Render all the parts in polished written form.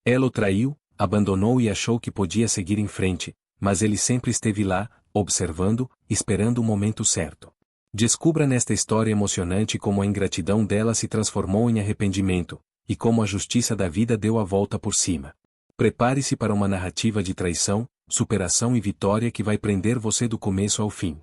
Ela o traiu, abandonou e achou que podia seguir em frente, mas ele sempre esteve lá, observando, esperando o momento certo. Descubra nesta história emocionante como a ingratidão dela se transformou em arrependimento, e como a justiça da vida deu a volta por cima. Prepare-se para uma narrativa de traição, superação e vitória que vai prender você do começo ao fim.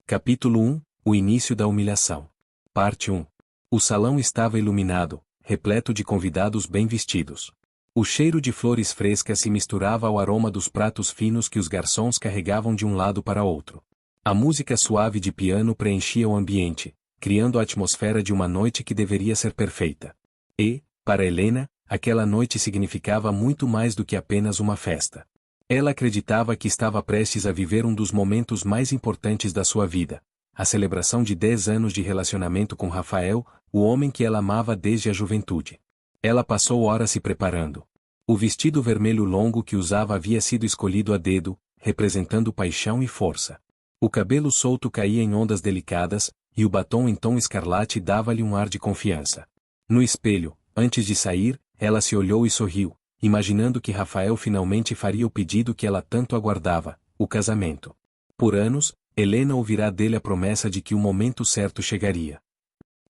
Capítulo 1 – O início da humilhação. Parte 1. O salão estava iluminado, repleto de convidados bem vestidos. O cheiro de flores frescas se misturava ao aroma dos pratos finos que os garçons carregavam de um lado para outro. A música suave de piano preenchia o ambiente, criando a atmosfera de uma noite que deveria ser perfeita. E, para Helena, aquela noite significava muito mais do que apenas uma festa. Ela acreditava que estava prestes a viver um dos momentos mais importantes da sua vida, a celebração de 10 anos de relacionamento com Rafael, o homem que ela amava desde a juventude. Ela passou horas se preparando. O vestido vermelho longo que usava havia sido escolhido a dedo, representando paixão e força. O cabelo solto caía em ondas delicadas, e o batom em tom escarlate dava-lhe um ar de confiança. No espelho, antes de sair, ela se olhou e sorriu, imaginando que Rafael finalmente faria o pedido que ela tanto aguardava, o casamento. Por anos, Helena ouvirá dele a promessa de que o momento certo chegaria.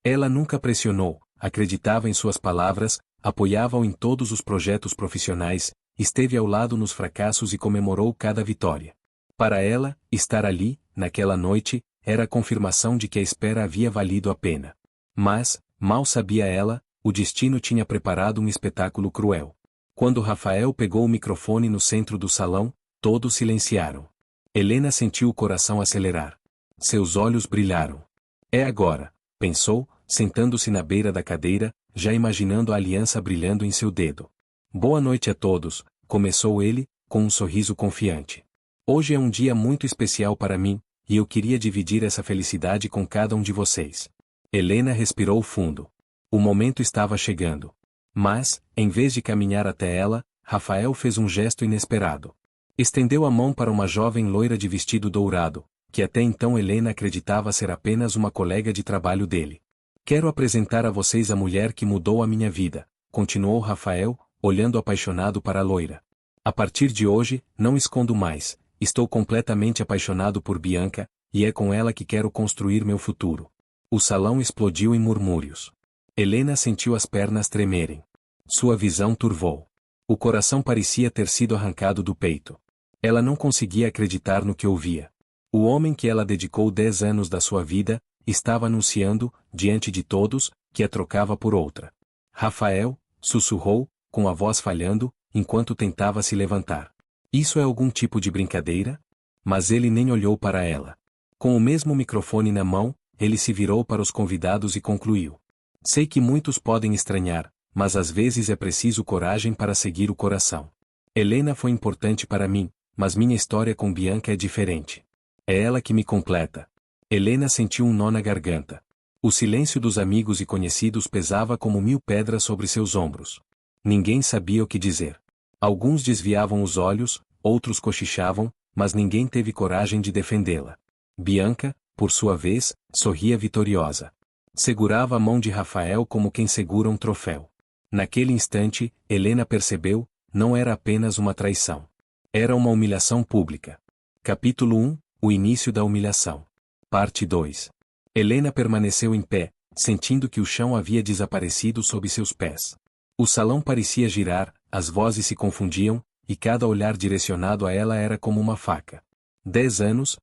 Ela nunca pressionou, acreditava em suas palavras, apoiava-o em todos os projetos profissionais, esteve ao lado nos fracassos e comemorou cada vitória. Para ela, estar ali, naquela noite, era a confirmação de que a espera havia valido a pena. Mas, mal sabia ela, o destino tinha preparado um espetáculo cruel. Quando Rafael pegou o microfone no centro do salão, todos silenciaram. Helena sentiu o coração acelerar. Seus olhos brilharam. É agora, pensou, sentando-se na beira da cadeira, já imaginando a aliança brilhando em seu dedo. Boa noite a todos, começou ele, com um sorriso confiante. Hoje é um dia muito especial para mim, e eu queria dividir essa felicidade com cada um de vocês. Helena respirou fundo. O momento estava chegando. Mas, em vez de caminhar até ela, Rafael fez um gesto inesperado. Estendeu a mão para uma jovem loira de vestido dourado, que até então Helena acreditava ser apenas uma colega de trabalho dele. Quero apresentar a vocês a mulher que mudou a minha vida, continuou Rafael, olhando apaixonado para a loira. A partir de hoje, não escondo mais, estou completamente apaixonado por Bianca, e é com ela que quero construir meu futuro. O salão explodiu em murmúrios. Helena sentiu as pernas tremerem. Sua visão turvou. O coração parecia ter sido arrancado do peito. Ela não conseguia acreditar no que ouvia. O homem que ela dedicou 10 anos da sua vida, estava anunciando, diante de todos, que a trocava por outra. Rafael, sussurrou, com a voz falhando, enquanto tentava se levantar. Isso é algum tipo de brincadeira? Mas ele nem olhou para ela. Com o mesmo microfone na mão, ele se virou para os convidados e concluiu. Sei que muitos podem estranhar, mas às vezes é preciso coragem para seguir o coração. Helena foi importante para mim, mas minha história com Bianca é diferente. É ela que me completa. Helena sentiu um nó na garganta. O silêncio dos amigos e conhecidos pesava como 1000 pedras sobre seus ombros. Ninguém sabia o que dizer. Alguns desviavam os olhos, outros cochichavam, mas ninguém teve coragem de defendê-la. Bianca, por sua vez, sorria vitoriosa. Segurava a mão de Rafael como quem segura um troféu. Naquele instante, Helena percebeu, não era apenas uma traição. Era uma humilhação pública. Capítulo 1 – O início da humilhação. Parte 2. Helena permaneceu em pé, sentindo que o chão havia desaparecido sob seus pés. O salão parecia girar, as vozes se confundiam, e cada olhar direcionado a ela era como uma faca. 10 anos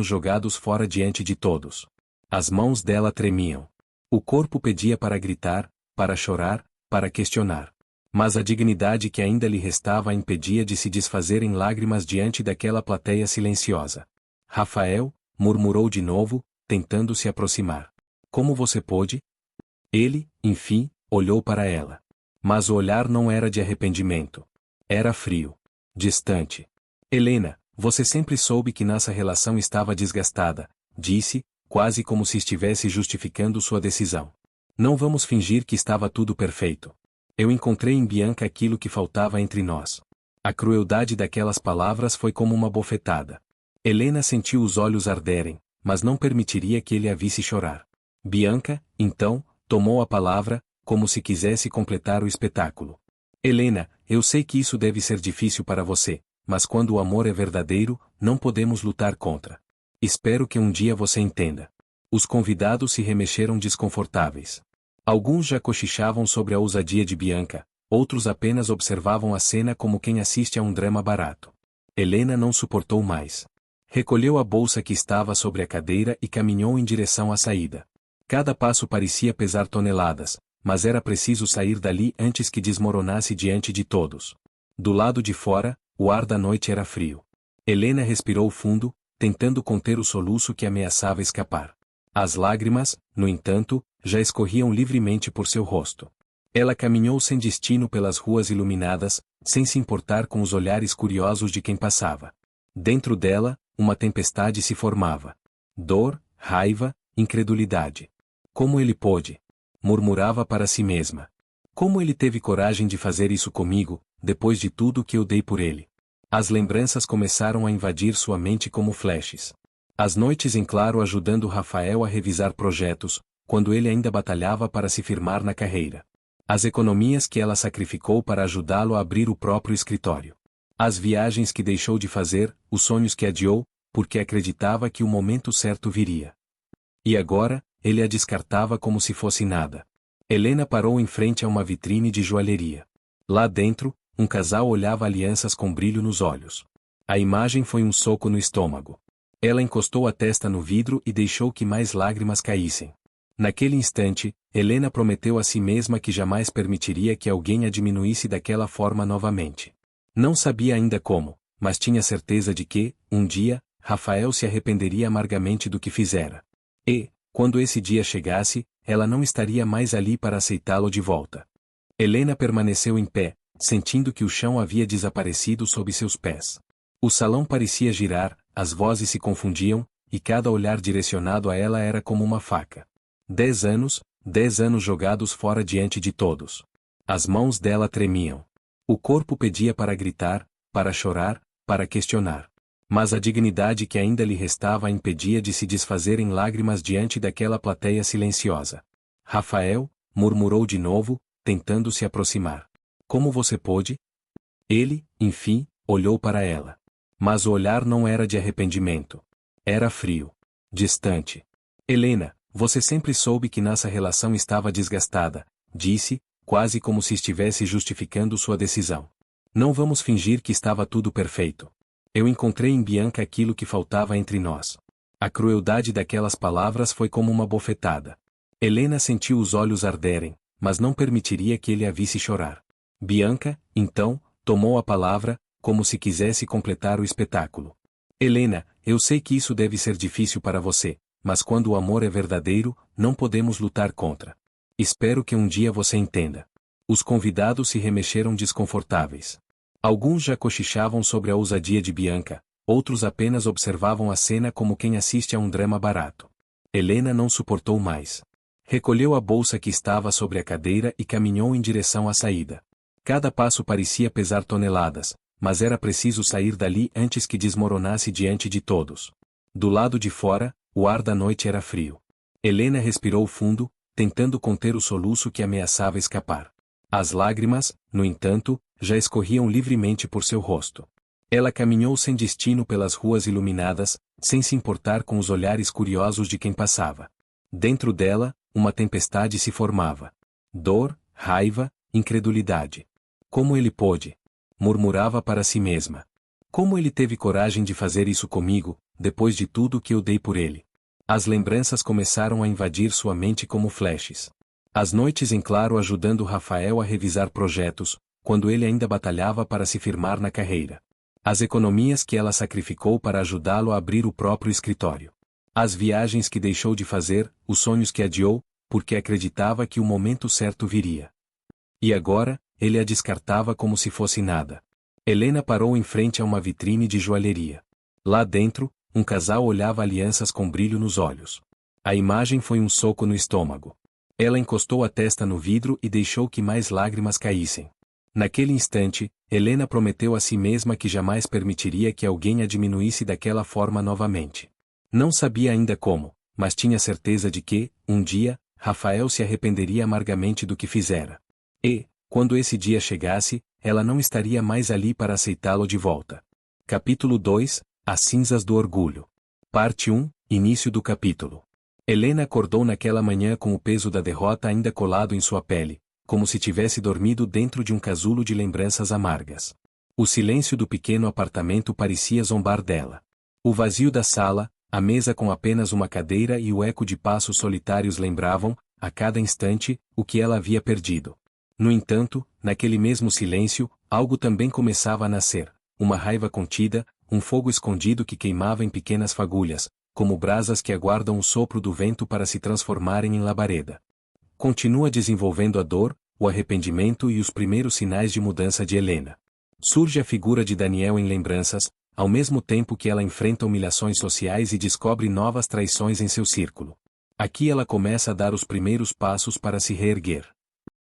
jogados fora diante de todos. As mãos dela tremiam. O corpo pedia para gritar, para chorar, para questionar. Mas a dignidade que ainda lhe restava a impedia de se desfazer em lágrimas diante daquela plateia silenciosa. Rafael, murmurou de novo, tentando se aproximar. Como você pôde? Ele, enfim, olhou para ela. Mas o olhar não era de arrependimento. Era frio. Distante. Helena, você sempre soube que nossa relação estava desgastada, disse, quase como se estivesse justificando sua decisão. Não vamos fingir que estava tudo perfeito. Eu encontrei em Bianca aquilo que faltava entre nós. A crueldade daquelas palavras foi como uma bofetada. Helena sentiu os olhos arderem, mas não permitiria que ele a visse chorar. Bianca, então, tomou a palavra, como se quisesse completar o espetáculo. Helena, eu sei que isso deve ser difícil para você, mas quando o amor é verdadeiro, não podemos lutar contra. Espero que um dia você entenda. Os convidados se remexeram desconfortáveis. Alguns já cochichavam sobre a ousadia de Bianca, outros apenas observavam a cena como quem assiste a um drama barato. Helena não suportou mais. Recolheu a bolsa que estava sobre a cadeira e caminhou em direção à saída. Cada passo parecia pesar toneladas, mas era preciso sair dali antes que desmoronasse diante de todos. Do lado de fora, o ar da noite era frio. Helena respirou fundo, tentando conter o soluço que ameaçava escapar. As lágrimas, no entanto, já escorriam livremente por seu rosto. Ela caminhou sem destino pelas ruas iluminadas, sem se importar com os olhares curiosos de quem passava. Dentro dela, uma tempestade se formava. Dor, raiva, incredulidade. Como ele pôde? Murmurava para si mesma. Como ele teve coragem de fazer isso comigo, depois de tudo que eu dei por ele? As lembranças começaram a invadir sua mente como flashes. As noites em claro ajudando Rafael a revisar projetos, quando ele ainda batalhava para se firmar na carreira. As economias que ela sacrificou para ajudá-lo a abrir o próprio escritório. As viagens que deixou de fazer, os sonhos que adiou, porque acreditava que o momento certo viria. E agora, ele a descartava como se fosse nada. Helena parou em frente a uma vitrine de joalheria. Lá dentro, um casal olhava alianças com brilho nos olhos. A imagem foi um soco no estômago. Ela encostou a testa no vidro e deixou que mais lágrimas caíssem. Naquele instante, Helena prometeu a si mesma que jamais permitiria que alguém a diminuísse daquela forma novamente. Não sabia ainda como, mas tinha certeza de que, um dia, Rafael se arrependeria amargamente do que fizera. E, quando esse dia chegasse, ela não estaria mais ali para aceitá-lo de volta. Helena permaneceu em pé, sentindo que o chão havia desaparecido sob seus pés. O salão parecia girar, as vozes se confundiam, e cada olhar direcionado a ela era como uma faca. 10 anos jogados fora diante de todos. As mãos dela tremiam. O corpo pedia para gritar, para chorar, para questionar. Mas a dignidade que ainda lhe restava a impedia de se desfazer em lágrimas diante daquela plateia silenciosa. Rafael, murmurou de novo, tentando se aproximar. Como você pôde? Ele, enfim, olhou para ela. Mas o olhar não era de arrependimento. Era frio. Distante. Helena, você sempre soube que nossa relação estava desgastada, disse, quase como se estivesse justificando sua decisão. Não vamos fingir que estava tudo perfeito. Eu encontrei em Bianca aquilo que faltava entre nós. A crueldade daquelas palavras foi como uma bofetada. Helena sentiu os olhos arderem, mas não permitiria que ele a visse chorar. Bianca, então, tomou a palavra, como se quisesse completar o espetáculo. Helena, eu sei que isso deve ser difícil para você, mas quando o amor é verdadeiro, não podemos lutar contra. Espero que um dia você entenda. Os convidados se remexeram desconfortáveis. Alguns já cochichavam sobre a ousadia de Bianca, outros apenas observavam a cena como quem assiste a um drama barato. Helena não suportou mais. Recolheu a bolsa que estava sobre a cadeira e caminhou em direção à saída. Cada passo parecia pesar toneladas, mas era preciso sair dali antes que desmoronasse diante de todos. Do lado de fora, o ar da noite era frio. Helena respirou fundo, tentando conter o soluço que ameaçava escapar. As lágrimas, no entanto, já escorriam livremente por seu rosto. Ela caminhou sem destino pelas ruas iluminadas, sem se importar com os olhares curiosos de quem passava. Dentro dela, uma tempestade se formava. Dor, raiva, incredulidade. Como ele pôde? Murmurava para si mesma. Como ele teve coragem de fazer isso comigo, depois de tudo que eu dei por ele? As lembranças começaram a invadir sua mente como flashes. As noites em claro ajudando Rafael a revisar projetos, quando ele ainda batalhava para se firmar na carreira. As economias que ela sacrificou para ajudá-lo a abrir o próprio escritório. As viagens que deixou de fazer, os sonhos que adiou, porque acreditava que o momento certo viria. E agora, ele a descartava como se fosse nada. Helena parou em frente a uma vitrine de joalheria. Lá dentro, um casal olhava alianças com brilho nos olhos. A imagem foi um soco no estômago. Ela encostou a testa no vidro e deixou que mais lágrimas caíssem. Naquele instante, Helena prometeu a si mesma que jamais permitiria que alguém a diminuísse daquela forma novamente. Não sabia ainda como, mas tinha certeza de que, um dia, Rafael se arrependeria amargamente do que fizera. E, Quando esse dia chegasse, ela não estaria mais ali para aceitá-lo de volta. Capítulo 2 – As cinzas do orgulho. Parte 1 – Início do capítulo. Helena acordou naquela manhã com o peso da derrota ainda colado em sua pele, como se tivesse dormido dentro de um casulo de lembranças amargas. O silêncio do pequeno apartamento parecia zombar dela. O vazio da sala, a mesa com apenas uma cadeira e o eco de passos solitários lembravam, a cada instante, o que ela havia perdido. No entanto, naquele mesmo silêncio, algo também começava a nascer, uma raiva contida, um fogo escondido que queimava em pequenas fagulhas, como brasas que aguardam o sopro do vento para se transformarem em labareda. Continua desenvolvendo a dor, o arrependimento e os primeiros sinais de mudança de Helena. Surge a figura de Daniel em lembranças, ao mesmo tempo que ela enfrenta humilhações sociais e descobre novas traições em seu círculo. Aqui ela começa a dar os primeiros passos para se reerguer.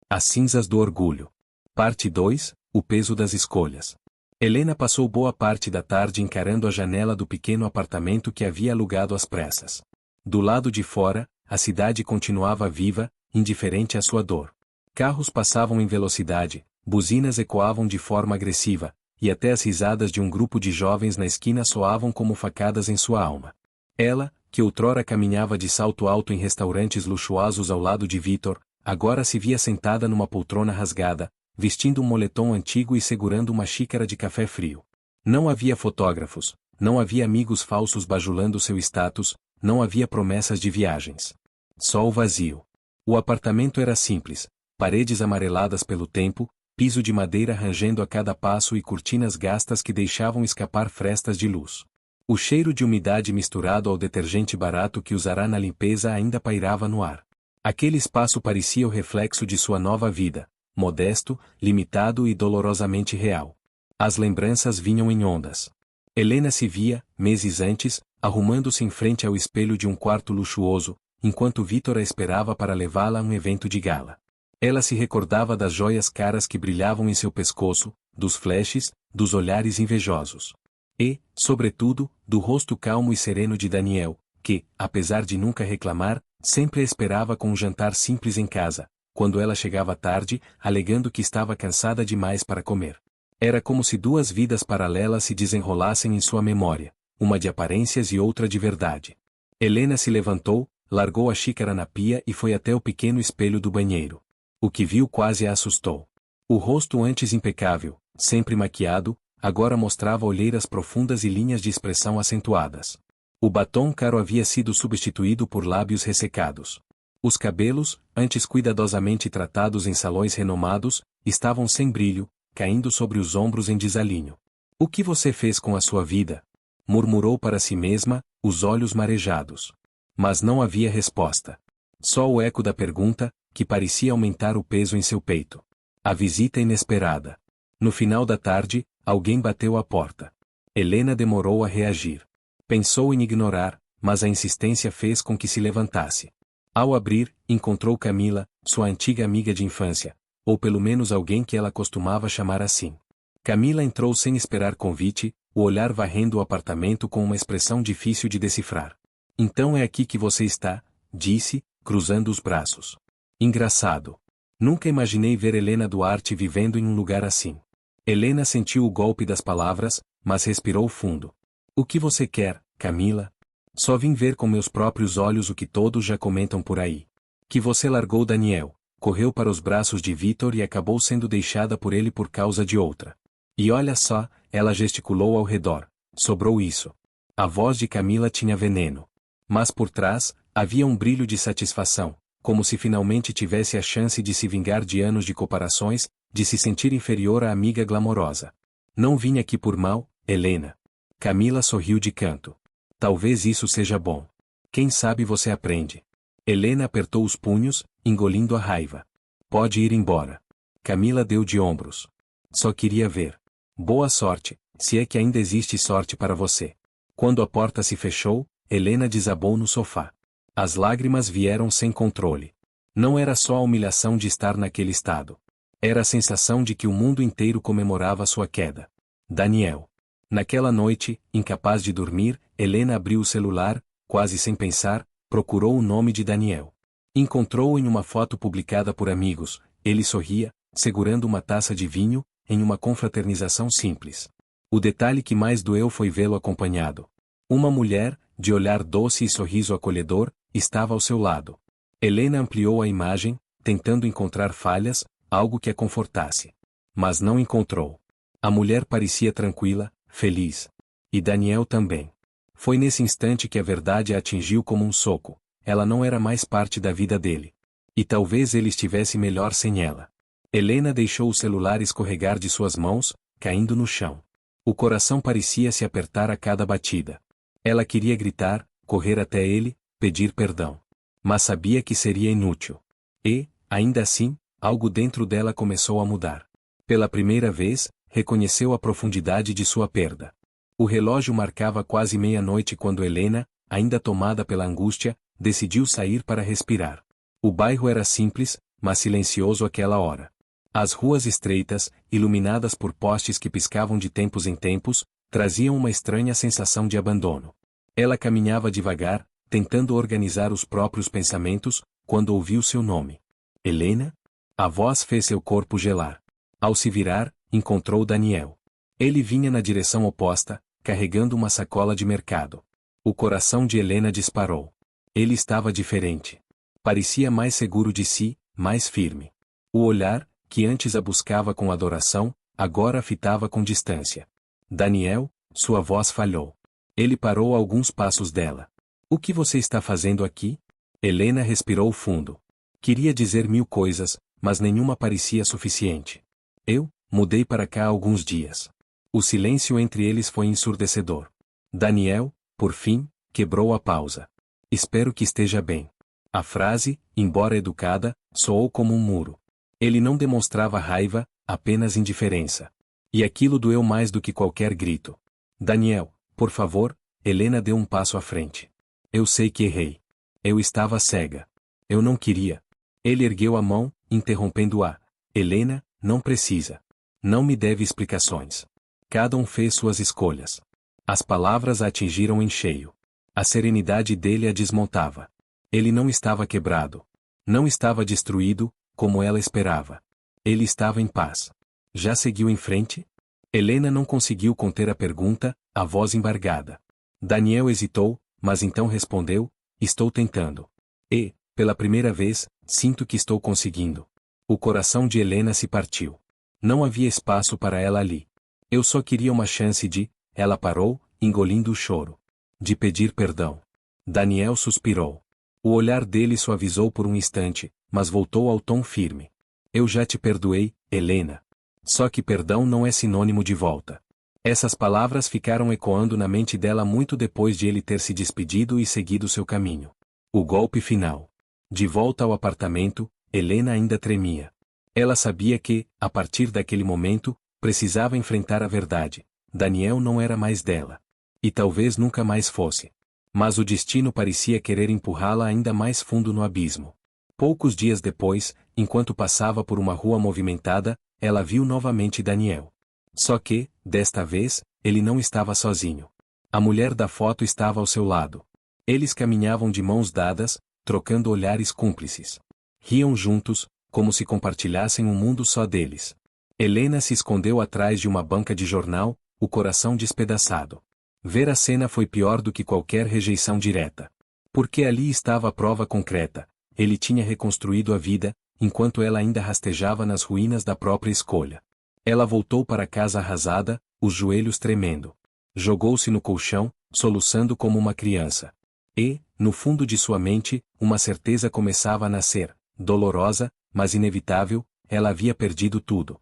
As cinzas do orgulho. Parte 2 – O peso das escolhas. Helena passou boa parte da tarde encarando a janela do pequeno apartamento que havia alugado às pressas. Do lado de fora, a cidade continuava viva, indiferente à sua dor. Carros passavam em velocidade, buzinas ecoavam de forma agressiva, e até as risadas de um grupo de jovens na esquina soavam como facadas em sua alma. Ela, que outrora caminhava de salto alto em restaurantes luxuosos ao lado de Victor, agora se via sentada numa poltrona rasgada, vestindo um moletom antigo e segurando uma xícara de café frio. Não havia fotógrafos, não havia amigos falsos bajulando seu status, não havia promessas de viagens. Só o vazio. O apartamento era simples, paredes amareladas pelo tempo, piso de madeira rangendo a cada passo e cortinas gastas que deixavam escapar frestas de luz. O cheiro de umidade misturado ao detergente barato que usará na limpeza ainda pairava no ar. Aquele espaço parecia o reflexo de sua nova vida, modesto, limitado e dolorosamente real. As lembranças vinham em ondas. Helena se via, meses antes, arrumando-se em frente ao espelho de um quarto luxuoso, enquanto Victor a esperava para levá-la a um evento de gala. Ela se recordava das joias caras que brilhavam em seu pescoço, dos flashes, dos olhares invejosos. E, sobretudo, do rosto calmo e sereno de Daniel, que, apesar de nunca reclamar, sempre a esperava com um jantar simples em casa, quando ela chegava tarde, alegando que estava cansada demais para comer. Era como se duas vidas paralelas se desenrolassem em sua memória, uma de aparências e outra de verdade. Helena se levantou, largou a xícara na pia e foi até o pequeno espelho do banheiro. O que viu quase a assustou. O rosto antes impecável, sempre maquiado, agora mostrava olheiras profundas e linhas de expressão acentuadas. O batom caro havia sido substituído por lábios ressecados. Os cabelos, antes cuidadosamente tratados em salões renomados, estavam sem brilho, caindo sobre os ombros em desalinho. "O que você fez com a sua vida?" murmurou para si mesma, os olhos marejados. Mas não havia resposta. Só o eco da pergunta, que parecia aumentar o peso em seu peito. A visita inesperada. No final da tarde, alguém bateu à porta. Helena demorou a reagir. Pensou em ignorar, mas a insistência fez com que se levantasse. Ao abrir, encontrou Camila, sua antiga amiga de infância, ou pelo menos alguém que ela costumava chamar assim. Camila entrou sem esperar convite, o olhar varrendo o apartamento com uma expressão difícil de decifrar. "Então é aqui que você está", disse, cruzando os braços. "Engraçado. Nunca imaginei ver Helena Duarte vivendo em um lugar assim." Helena sentiu o golpe das palavras, mas respirou fundo. "O que você quer, Camila?" "Só vim ver com meus próprios olhos o que todos já comentam por aí. Que você largou Daniel, correu para os braços de Victor e acabou sendo deixada por ele por causa de outra. E olha só", ela gesticulou ao redor, "sobrou isso." A voz de Camila tinha veneno. Mas por trás, havia um brilho de satisfação, como se finalmente tivesse a chance de se vingar de anos de comparações, de se sentir inferior à amiga glamourosa. "Não vim aqui por mal, Helena." Camila sorriu de canto. "Talvez isso seja bom. Quem sabe você aprende." Helena apertou os punhos, engolindo a raiva. "Pode ir embora." Camila deu de ombros. "Só queria ver." "Boa sorte, se é que ainda existe sorte para você." Quando a porta se fechou, Helena desabou no sofá. As lágrimas vieram sem controle. Não era só a humilhação de estar naquele estado. Era a sensação de que o mundo inteiro comemorava sua queda. Daniel. Naquela noite, incapaz de dormir, Helena abriu o celular, quase sem pensar, procurou o nome de Daniel. Encontrou-o em uma foto publicada por amigos, ele sorria, segurando uma taça de vinho, em uma confraternização simples. O detalhe que mais doeu foi vê-lo acompanhado. Uma mulher, de olhar doce e sorriso acolhedor, estava ao seu lado. Helena ampliou a imagem, tentando encontrar falhas, algo que a confortasse. Mas não encontrou. A mulher parecia tranquila, feliz. E Daniel também. Foi nesse instante que a verdade a atingiu como um soco. Ela não era mais parte da vida dele. E talvez ele estivesse melhor sem ela. Helena deixou o celular escorregar de suas mãos, caindo no chão. O coração parecia se apertar a cada batida. Ela queria gritar, correr até ele, pedir perdão. Mas sabia que seria inútil. E, ainda assim, algo dentro dela começou a mudar. Pela primeira vez, reconheceu a profundidade de sua perda. O relógio marcava quase meia-noite quando Helena, ainda tomada pela angústia, decidiu sair para respirar. O bairro era simples, mas silencioso àquela hora. As ruas estreitas, iluminadas por postes que piscavam de tempos em tempos, traziam uma estranha sensação de abandono. Ela caminhava devagar, tentando organizar os próprios pensamentos, quando ouviu seu nome. Helena? A voz fez seu corpo gelar. Ao se virar, encontrou Daniel. Ele vinha na direção oposta, carregando uma sacola de mercado. O coração de Helena disparou. Ele estava diferente. Parecia mais seguro de si, mais firme. O olhar, que antes a buscava com adoração, agora a fitava com distância. Daniel, sua voz falhou. Ele parou a alguns passos dela. O que você está fazendo aqui? Helena respirou fundo. Queria dizer 1000 coisas, mas nenhuma parecia suficiente. Eu mudei para cá há alguns dias. O silêncio entre eles foi ensurdecedor. Daniel, por fim, quebrou a pausa. Espero que esteja bem. A frase, embora educada, soou como um muro. Ele não demonstrava raiva, apenas indiferença. E aquilo doeu mais do que qualquer grito. Daniel, por favor, Helena deu um passo à frente. Eu sei que errei. Eu estava cega. Eu não queria. Ele ergueu a mão, interrompendo-a. Helena, não precisa. Não me deve explicações. Cada um fez suas escolhas. As palavras a atingiram em cheio. A serenidade dele a desmontava. Ele não estava quebrado. Não estava destruído, como ela esperava. Ele estava em paz. Já seguiu em frente? Helena não conseguiu conter a pergunta, a voz embargada. Daniel hesitou, mas então respondeu, estou tentando. E, pela primeira vez, sinto que estou conseguindo. O coração de Helena se partiu. Não havia espaço para ela ali. Eu só queria uma chance de... Ela parou, engolindo o choro. De pedir perdão. Daniel suspirou. O olhar dele suavizou por um instante, mas voltou ao tom firme. Eu já te perdoei, Helena. Só que perdão não é sinônimo de volta. Essas palavras ficaram ecoando na mente dela muito depois de ele ter se despedido e seguido seu caminho. O golpe final. De volta ao apartamento, Helena ainda tremia. Ela sabia que, a partir daquele momento, precisava enfrentar a verdade. Daniel não era mais dela. E talvez nunca mais fosse. Mas o destino parecia querer empurrá-la ainda mais fundo no abismo. Poucos dias depois, enquanto passava por uma rua movimentada, ela viu novamente Daniel. Só que, desta vez, ele não estava sozinho. A mulher da foto estava ao seu lado. Eles caminhavam de mãos dadas, trocando olhares cúmplices. Riam juntos, como se compartilhassem um mundo só deles. Helena se escondeu atrás de uma banca de jornal, o coração despedaçado. Ver a cena foi pior do que qualquer rejeição direta. Porque ali estava a prova concreta. Ele tinha reconstruído a vida, enquanto ela ainda rastejava nas ruínas da própria escolha. Ela voltou para casa arrasada, os joelhos tremendo. Jogou-se no colchão, soluçando como uma criança. E, no fundo de sua mente, uma certeza começava a nascer, dolorosa, mas inevitável, ela havia perdido tudo.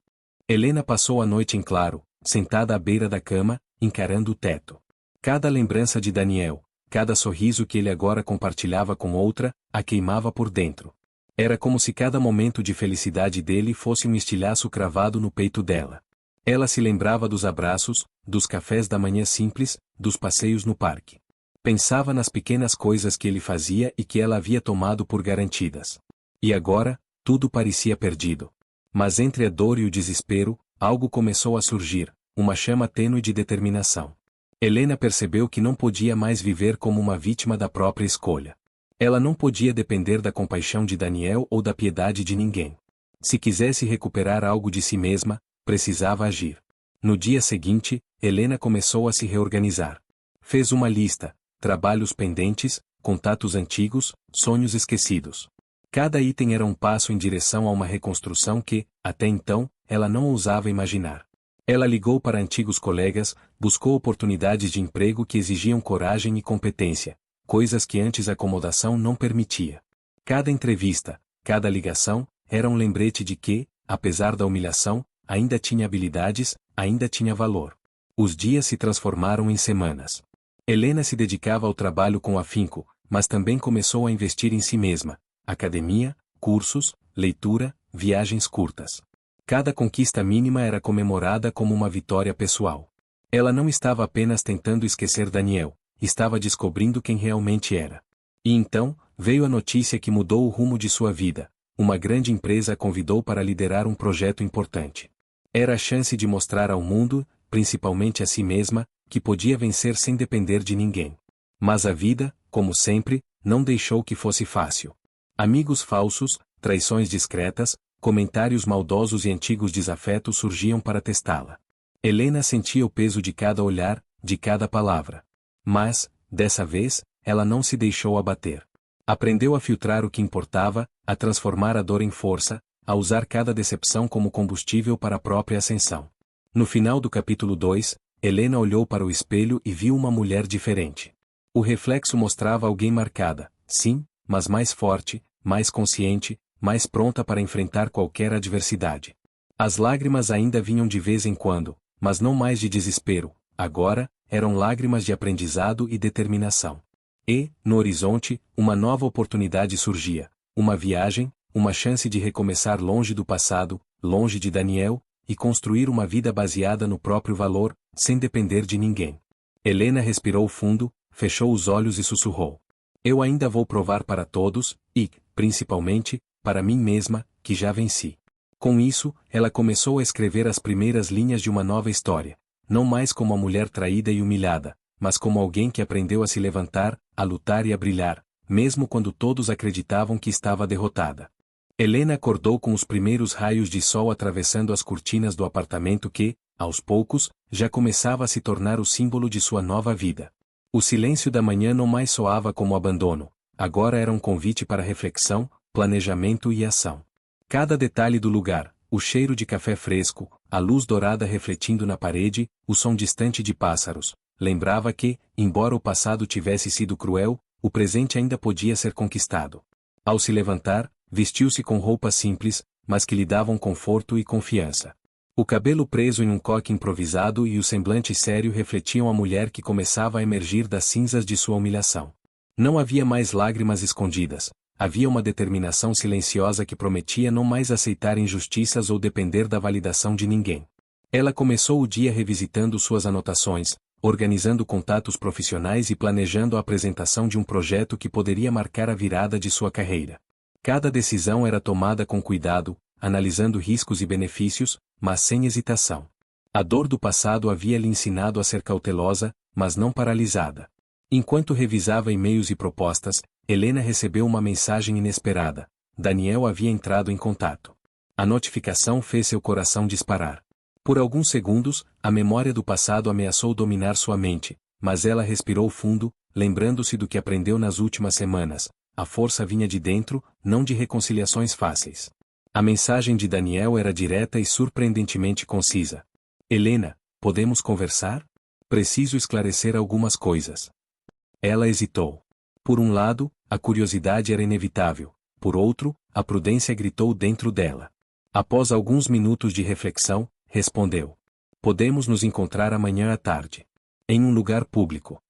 Helena passou a noite em claro, sentada à beira da cama, encarando o teto. Cada lembrança de Daniel, cada sorriso que ele agora compartilhava com outra, a queimava por dentro. Era como se cada momento de felicidade dele fosse um estilhaço cravado no peito dela. Ela se lembrava dos abraços, dos cafés da manhã simples, dos passeios no parque. Pensava nas pequenas coisas que ele fazia e que ela havia tomado por garantidas. E agora, tudo parecia perdido. Mas entre a dor e o desespero, algo começou a surgir, uma chama tênue de determinação. Helena percebeu que não podia mais viver como uma vítima da própria escolha. Ela não podia depender da compaixão de Daniel ou da piedade de ninguém. Se quisesse recuperar algo de si mesma, precisava agir. No dia seguinte, Helena começou a se reorganizar. Fez uma lista: trabalhos pendentes, contatos antigos, sonhos esquecidos. Cada item era um passo em direção a uma reconstrução que, até então, ela não ousava imaginar. Ela ligou para antigos colegas, buscou oportunidades de emprego que exigiam coragem e competência, coisas que antes a acomodação não permitia. Cada entrevista, cada ligação, era um lembrete de que, apesar da humilhação, ainda tinha habilidades, ainda tinha valor. Os dias se transformaram em semanas. Helena se dedicava ao trabalho com afinco, mas também começou a investir em si mesma: academia, cursos, leitura, viagens curtas. Cada conquista mínima era comemorada como uma vitória pessoal. Ela não estava apenas tentando esquecer Daniel, estava descobrindo quem realmente era. E então, veio a notícia que mudou o rumo de sua vida: uma grande empresa a convidou para liderar um projeto importante. Era a chance de mostrar ao mundo, principalmente a si mesma, que podia vencer sem depender de ninguém. Mas a vida, como sempre, não deixou que fosse fácil. Amigos falsos, traições discretas, comentários maldosos e antigos desafetos surgiam para testá-la. Helena sentia o peso de cada olhar, de cada palavra. Mas, dessa vez, ela não se deixou abater. Aprendeu a filtrar o que importava, a transformar a dor em força, a usar cada decepção como combustível para a própria ascensão. No final do capítulo 2, Helena olhou para o espelho e viu uma mulher diferente. O reflexo mostrava alguém marcada, sim, mas mais forte, mais consciente, mais pronta para enfrentar qualquer adversidade. As lágrimas ainda vinham de vez em quando, mas não mais de desespero, agora, eram lágrimas de aprendizado e determinação. E, no horizonte, uma nova oportunidade surgia: uma viagem, uma chance de recomeçar longe do passado, longe de Daniel, e construir uma vida baseada no próprio valor, sem depender de ninguém. Helena respirou fundo, fechou os olhos e sussurrou: eu ainda vou provar para todos, e, principalmente, para mim mesma, que já venci. Com isso, ela começou a escrever as primeiras linhas de uma nova história, não mais como a mulher traída e humilhada, mas como alguém que aprendeu a se levantar, a lutar e a brilhar, mesmo quando todos acreditavam que estava derrotada. Helena acordou com os primeiros raios de sol atravessando as cortinas do apartamento que, aos poucos, já começava a se tornar o símbolo de sua nova vida. O silêncio da manhã não mais soava como abandono, agora era um convite para reflexão, planejamento e ação. Cada detalhe do lugar, o cheiro de café fresco, a luz dourada refletindo na parede, o som distante de pássaros, lembrava que, embora o passado tivesse sido cruel, o presente ainda podia ser conquistado. Ao se levantar, vestiu-se com roupas simples, mas que lhe davam conforto e confiança. O cabelo preso em um coque improvisado e o semblante sério refletiam a mulher que começava a emergir das cinzas de sua humilhação. Não havia mais lágrimas escondidas, havia uma determinação silenciosa que prometia não mais aceitar injustiças ou depender da validação de ninguém. Ela começou o dia revisitando suas anotações, organizando contatos profissionais e planejando a apresentação de um projeto que poderia marcar a virada de sua carreira. Cada decisão era tomada com cuidado, analisando riscos e benefícios, mas sem hesitação. A dor do passado havia lhe ensinado a ser cautelosa, mas não paralisada. Enquanto revisava e-mails e propostas, Helena recebeu uma mensagem inesperada: Daniel havia entrado em contato. A notificação fez seu coração disparar. Por alguns segundos, a memória do passado ameaçou dominar sua mente, mas ela respirou fundo, lembrando-se do que aprendeu nas últimas semanas. A força vinha de dentro, não de reconciliações fáceis. A mensagem de Daniel era direta e surpreendentemente concisa. Helena, podemos conversar? Preciso esclarecer algumas coisas. Ela hesitou. Por um lado, a curiosidade era inevitável. Por outro, a prudência gritou dentro dela. Após alguns minutos de reflexão, respondeu: podemos nos encontrar amanhã à tarde. Em um lugar público.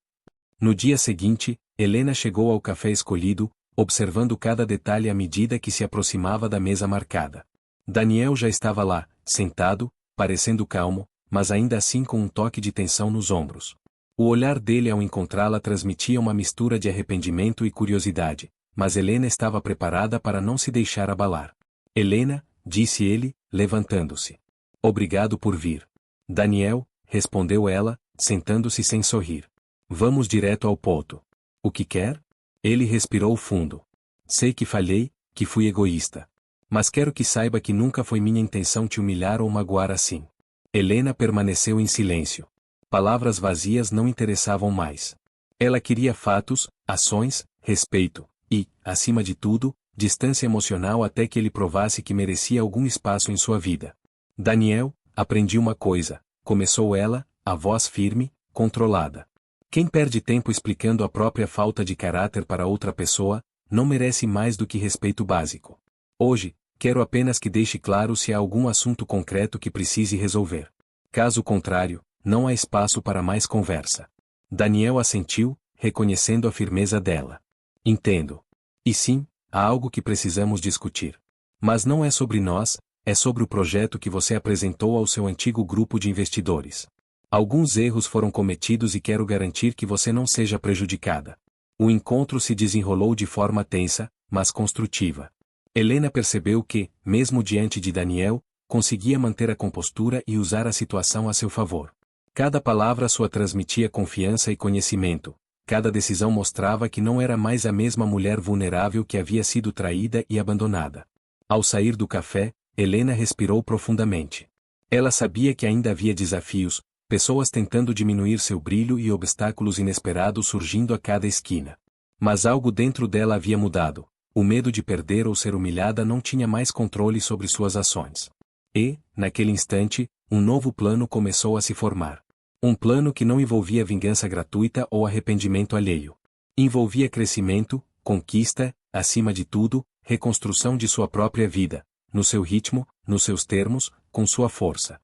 No dia seguinte, Helena chegou ao café escolhido, observando cada detalhe à medida que se aproximava da mesa marcada. Daniel já estava lá, sentado, parecendo calmo, mas ainda assim com um toque de tensão nos ombros. O olhar dele ao encontrá-la transmitia uma mistura de arrependimento e curiosidade, mas Helena estava preparada para não se deixar abalar. Helena, disse ele, levantando-se. Obrigado por vir. Daniel, respondeu ela, sentando-se sem sorrir. Vamos direto ao ponto. O que quer? Ele respirou fundo. Sei que falhei, que fui egoísta. Mas quero que saiba que nunca foi minha intenção te humilhar ou magoar assim. Helena permaneceu em silêncio. Palavras vazias não interessavam mais. Ela queria fatos, ações, respeito e, acima de tudo, distância emocional até que ele provasse que merecia algum espaço em sua vida. Daniel, aprendi uma coisa, começou ela, a voz firme, controlada. Quem perde tempo explicando a própria falta de caráter para outra pessoa, não merece mais do que respeito básico. Hoje, quero apenas que deixe claro se há algum assunto concreto que precise resolver. Caso contrário, não há espaço para mais conversa. Daniel assentiu, reconhecendo a firmeza dela. Entendo. E sim, há algo que precisamos discutir. Mas não é sobre nós, é sobre o projeto que você apresentou ao seu antigo grupo de investidores. Alguns erros foram cometidos e quero garantir que você não seja prejudicada. O encontro se desenrolou de forma tensa, mas construtiva. Helena percebeu que, mesmo diante de Daniel, conseguia manter a compostura e usar a situação a seu favor. Cada palavra sua transmitia confiança e conhecimento. Cada decisão mostrava que não era mais a mesma mulher vulnerável que havia sido traída e abandonada. Ao sair do café, Helena respirou profundamente. Ela sabia que ainda havia desafios, pessoas tentando diminuir seu brilho e obstáculos inesperados surgindo a cada esquina. Mas algo dentro dela havia mudado. O medo de perder ou ser humilhada não tinha mais controle sobre suas ações. E, naquele instante, um novo plano começou a se formar. Um plano que não envolvia vingança gratuita ou arrependimento alheio. Envolvia crescimento, conquista, acima de tudo, reconstrução de sua própria vida, no seu ritmo, nos seus termos, com sua força.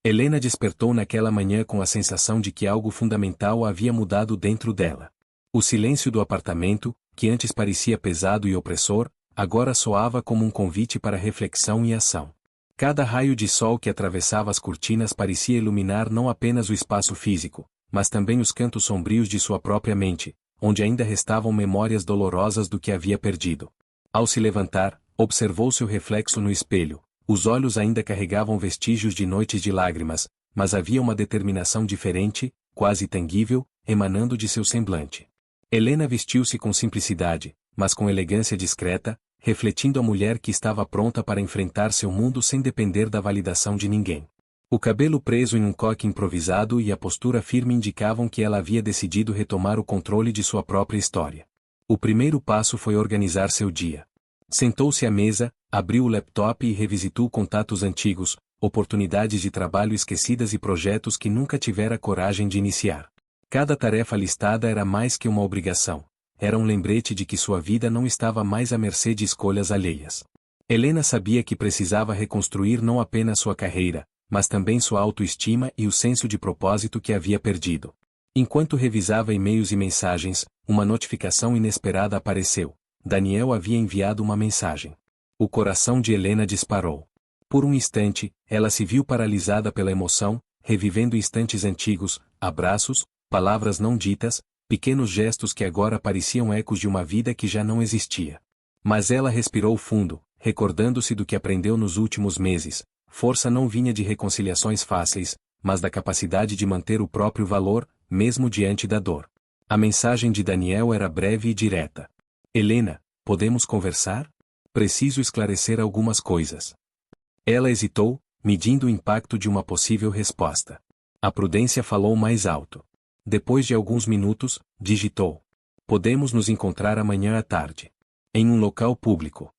Helena despertou naquela manhã com a sensação de que algo fundamental havia mudado dentro dela. O silêncio do apartamento, que antes parecia pesado e opressor, agora soava como um convite para reflexão e ação. Cada raio de sol que atravessava as cortinas parecia iluminar não apenas o espaço físico, mas também os cantos sombrios de sua própria mente, onde ainda restavam memórias dolorosas do que havia perdido. Ao se levantar, observou seu reflexo no espelho. Os olhos ainda carregavam vestígios de noites de lágrimas, mas havia uma determinação diferente, quase tangível, emanando de seu semblante. Helena vestiu-se com simplicidade, mas com elegância discreta, refletindo a mulher que estava pronta para enfrentar seu mundo sem depender da validação de ninguém. O cabelo preso em um coque improvisado e a postura firme indicavam que ela havia decidido retomar o controle de sua própria história. O primeiro passo foi organizar seu dia. Sentou-se à mesa, abriu o laptop e revisitou contatos antigos, oportunidades de trabalho esquecidas e projetos que nunca tivera coragem de iniciar. Cada tarefa listada era mais que uma obrigação. Era um lembrete de que sua vida não estava mais à mercê de escolhas alheias. Helena sabia que precisava reconstruir não apenas sua carreira, mas também sua autoestima e o senso de propósito que havia perdido. Enquanto revisava e-mails e mensagens, uma notificação inesperada apareceu. Daniel havia enviado uma mensagem. O coração de Helena disparou. Por um instante, ela se viu paralisada pela emoção, revivendo instantes antigos, abraços, palavras não ditas, pequenos gestos que agora pareciam ecos de uma vida que já não existia. Mas ela respirou fundo, recordando-se do que aprendeu nos últimos meses. Força não vinha de reconciliações fáceis, mas da capacidade de manter o próprio valor, mesmo diante da dor. A mensagem de Daniel era breve e direta. Helena, podemos conversar? Preciso esclarecer algumas coisas. Ela hesitou, medindo o impacto de uma possível resposta. A prudência falou mais alto. Depois de alguns minutos, digitou. Podemos nos encontrar amanhã à tarde. Em um local público.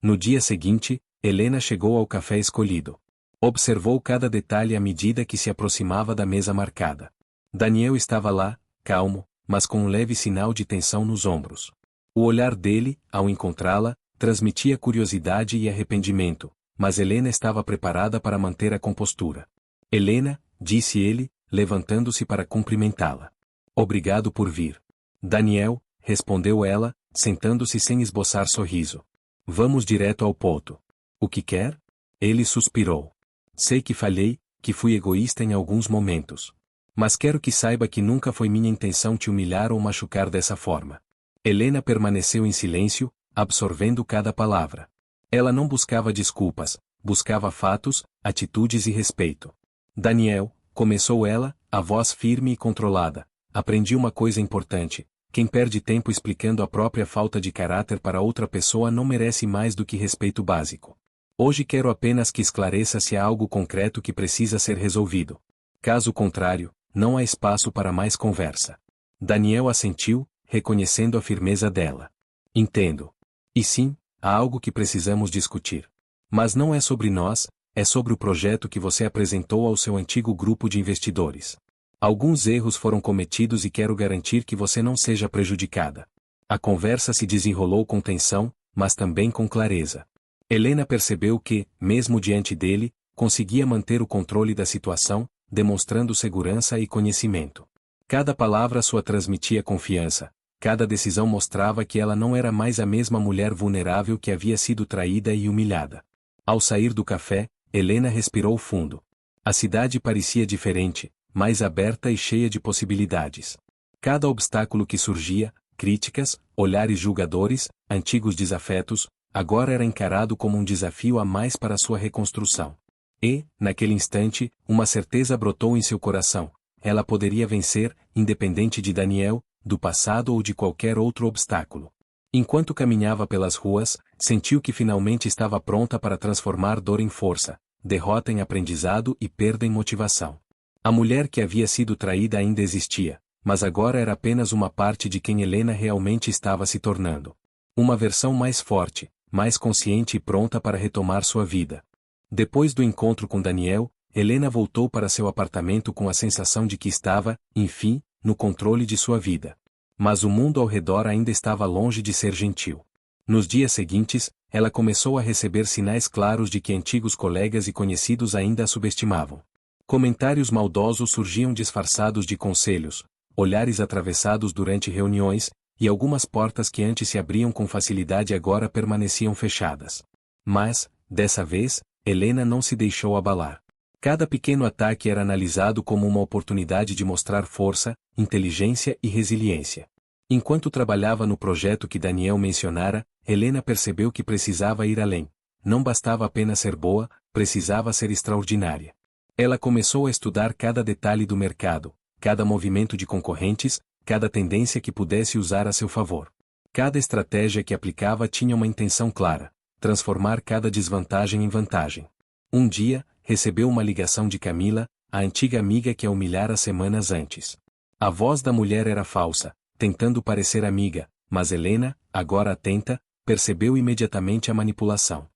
No dia seguinte, Helena chegou ao café escolhido. Observou cada detalhe à medida que se aproximava da mesa marcada. Daniel estava lá, calmo, mas com um leve sinal de tensão nos ombros. O olhar dele, ao encontrá-la, transmitia curiosidade e arrependimento, mas Helena estava preparada para manter a compostura. Helena, disse ele, levantando-se para cumprimentá-la. Obrigado por vir. Daniel, respondeu ela, sentando-se sem esboçar sorriso. Vamos direto ao ponto. O que quer? Ele suspirou. Sei que falhei, que fui egoísta em alguns momentos. Mas quero que saiba que nunca foi minha intenção te humilhar ou machucar dessa forma. Helena permaneceu em silêncio, absorvendo cada palavra. Ela não buscava desculpas, buscava fatos, atitudes e respeito. Daniel, começou ela, a voz firme e controlada, aprendi uma coisa importante. Quem perde tempo explicando a própria falta de caráter para outra pessoa não merece mais do que respeito básico. Hoje quero apenas que esclareça se há algo concreto que precisa ser resolvido. Caso contrário, não há espaço para mais conversa. Daniel assentiu, reconhecendo a firmeza dela. Entendo. E sim, há algo que precisamos discutir. Mas não é sobre nós, é sobre o projeto que você apresentou ao seu antigo grupo de investidores. Alguns erros foram cometidos e quero garantir que você não seja prejudicada. A conversa se desenrolou com tensão, mas também com clareza. Helena percebeu que, mesmo diante dele, conseguia manter o controle da situação, demonstrando segurança e conhecimento. Cada palavra sua transmitia confiança, cada decisão mostrava que ela não era mais a mesma mulher vulnerável que havia sido traída e humilhada. Ao sair do café, Helena respirou fundo. A cidade parecia diferente, mais aberta e cheia de possibilidades. Cada obstáculo que surgia, críticas, olhares julgadores, antigos desafetos, agora era encarado como um desafio a mais para sua reconstrução. E, naquele instante, uma certeza brotou em seu coração. Ela poderia vencer, independente de Daniel, do passado ou de qualquer outro obstáculo. Enquanto caminhava pelas ruas, sentiu que finalmente estava pronta para transformar dor em força, derrota em aprendizado e perda em motivação. A mulher que havia sido traída ainda existia, mas agora era apenas uma parte de quem Helena realmente estava se tornando. Uma versão mais forte, mais consciente e pronta para retomar sua vida. Depois do encontro com Daniel, Helena voltou para seu apartamento com a sensação de que estava, enfim, no controle de sua vida. Mas o mundo ao redor ainda estava longe de ser gentil. Nos dias seguintes, ela começou a receber sinais claros de que antigos colegas e conhecidos ainda a subestimavam. Comentários maldosos surgiam disfarçados de conselhos, olhares atravessados durante reuniões, e algumas portas que antes se abriam com facilidade agora permaneciam fechadas. Mas, dessa vez, Helena não se deixou abalar. Cada pequeno ataque era analisado como uma oportunidade de mostrar força, inteligência e resiliência. Enquanto trabalhava no projeto que Daniel mencionara, Helena percebeu que precisava ir além. Não bastava apenas ser boa, precisava ser extraordinária. Ela começou a estudar cada detalhe do mercado, cada movimento de concorrentes, cada tendência que pudesse usar a seu favor. Cada estratégia que aplicava tinha uma intenção clara: transformar cada desvantagem em vantagem. Um dia, recebeu uma ligação de Camila, a antiga amiga que a humilhara semanas antes. A voz da mulher era falsa, tentando parecer amiga, mas Helena, agora atenta, percebeu imediatamente a manipulação.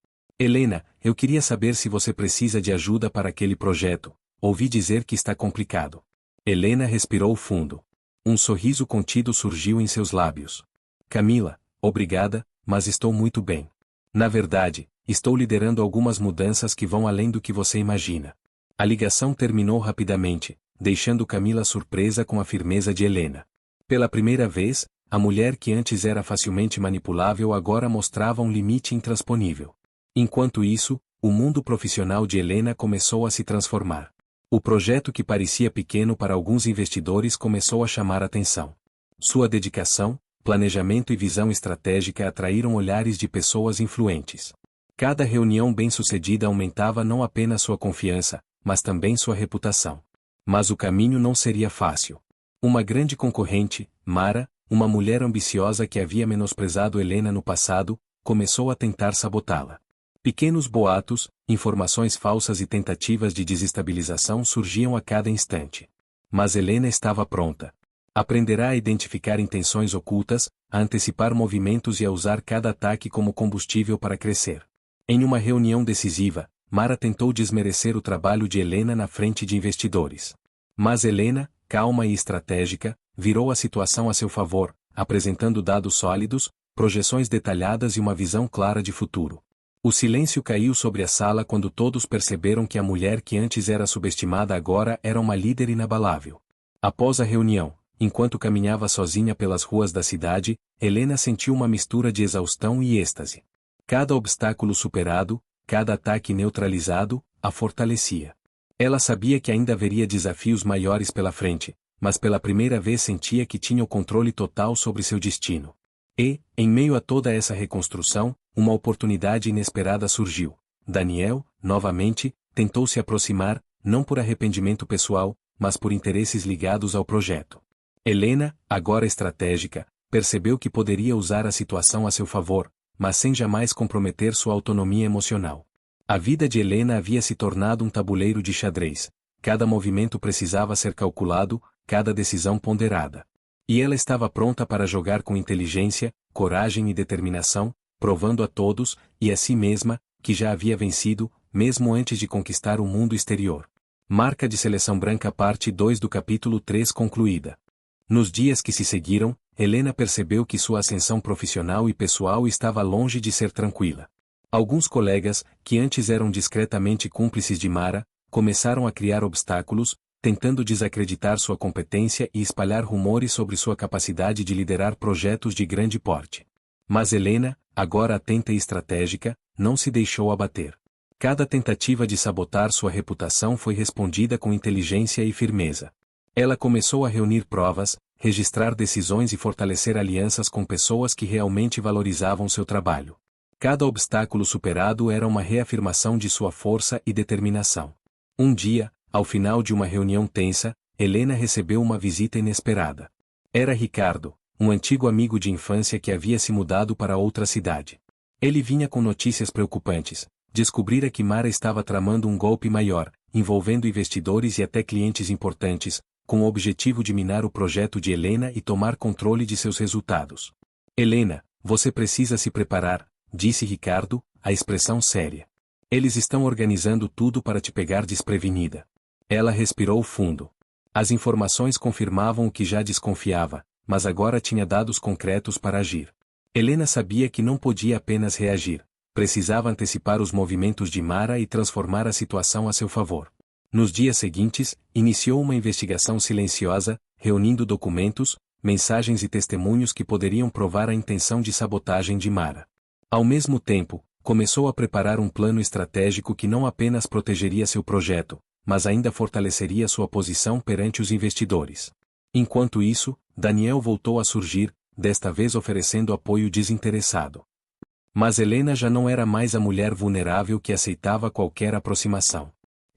Helena, eu queria saber se você precisa de ajuda para aquele projeto. Ouvi dizer que está complicado. Helena respirou fundo. Um sorriso contido surgiu em seus lábios. Camila, obrigada, mas estou muito bem. Na verdade, estou liderando algumas mudanças que vão além do que você imagina. A ligação terminou rapidamente, deixando Camila surpresa com a firmeza de Helena. Pela primeira vez, a mulher que antes era facilmente manipulável agora mostrava um limite intransponível. Enquanto isso, o mundo profissional de Helena começou a se transformar. O projeto que parecia pequeno para alguns investidores começou a chamar atenção. Sua dedicação, planejamento e visão estratégica atraíram olhares de pessoas influentes. Cada reunião bem-sucedida aumentava não apenas sua confiança, mas também sua reputação. Mas o caminho não seria fácil. Uma grande concorrente, Mara, uma mulher ambiciosa que havia menosprezado Helena no passado, começou a tentar sabotá-la. Pequenos boatos, informações falsas e tentativas de desestabilização surgiam a cada instante. Mas Helena estava pronta. Aprenderá a identificar intenções ocultas, a antecipar movimentos e a usar cada ataque como combustível para crescer. Em uma reunião decisiva, Mara tentou desmerecer o trabalho de Helena na frente de investidores. Mas Helena, calma e estratégica, virou a situação a seu favor, apresentando dados sólidos, projeções detalhadas e uma visão clara de futuro. O silêncio caiu sobre a sala quando todos perceberam que a mulher que antes era subestimada agora era uma líder inabalável. Após a reunião, enquanto caminhava sozinha pelas ruas da cidade, Helena sentiu uma mistura de exaustão e êxtase. Cada obstáculo superado, cada ataque neutralizado, a fortalecia. Ela sabia que ainda haveria desafios maiores pela frente, mas pela primeira vez sentia que tinha o controle total sobre seu destino. E, em meio a toda essa reconstrução, uma oportunidade inesperada surgiu. Daniel, novamente, tentou se aproximar, não por arrependimento pessoal, mas por interesses ligados ao projeto. Helena, agora estratégica, percebeu que poderia usar a situação a seu favor, mas sem jamais comprometer sua autonomia emocional. A vida de Helena havia se tornado um tabuleiro de xadrez. Cada movimento precisava ser calculado, cada decisão ponderada. E ela estava pronta para jogar com inteligência, coragem e determinação, provando a todos, e a si mesma, que já havia vencido, mesmo antes de conquistar o mundo exterior. Marca de Seleção Branca Parte 2 do capítulo 3 concluída. Nos dias que se seguiram, Helena percebeu que sua ascensão profissional e pessoal estava longe de ser tranquila. Alguns colegas, que antes eram discretamente cúmplices de Mara, começaram a criar obstáculos, tentando desacreditar sua competência e espalhar rumores sobre sua capacidade de liderar projetos de grande porte. Mas Helena, agora atenta e estratégica, não se deixou abater. Cada tentativa de sabotar sua reputação foi respondida com inteligência e firmeza. Ela começou a reunir provas, registrar decisões e fortalecer alianças com pessoas que realmente valorizavam seu trabalho. Cada obstáculo superado era uma reafirmação de sua força e determinação. Um dia, ao final de uma reunião tensa, Helena recebeu uma visita inesperada. Era Ricardo, um antigo amigo de infância que havia se mudado para outra cidade. Ele vinha com notícias preocupantes. Descobrira que Mara estava tramando um golpe maior, envolvendo investidores e até clientes importantes, com o objetivo de minar o projeto de Helena e tomar controle de seus resultados. Helena, você precisa se preparar, disse Ricardo, a expressão séria. Eles estão organizando tudo para te pegar desprevenida. Ela respirou fundo. As informações confirmavam o que já desconfiava, mas agora tinha dados concretos para agir. Helena sabia que não podia apenas reagir. Precisava antecipar os movimentos de Mara e transformar a situação a seu favor. Nos dias seguintes, iniciou uma investigação silenciosa, reunindo documentos, mensagens e testemunhos que poderiam provar a intenção de sabotagem de Mara. Ao mesmo tempo, começou a preparar um plano estratégico que não apenas protegeria seu projeto, mas ainda fortaleceria sua posição perante os investidores. Enquanto isso, Daniel voltou a surgir, desta vez oferecendo apoio desinteressado. Mas Helena já não era mais a mulher vulnerável que aceitava qualquer aproximação.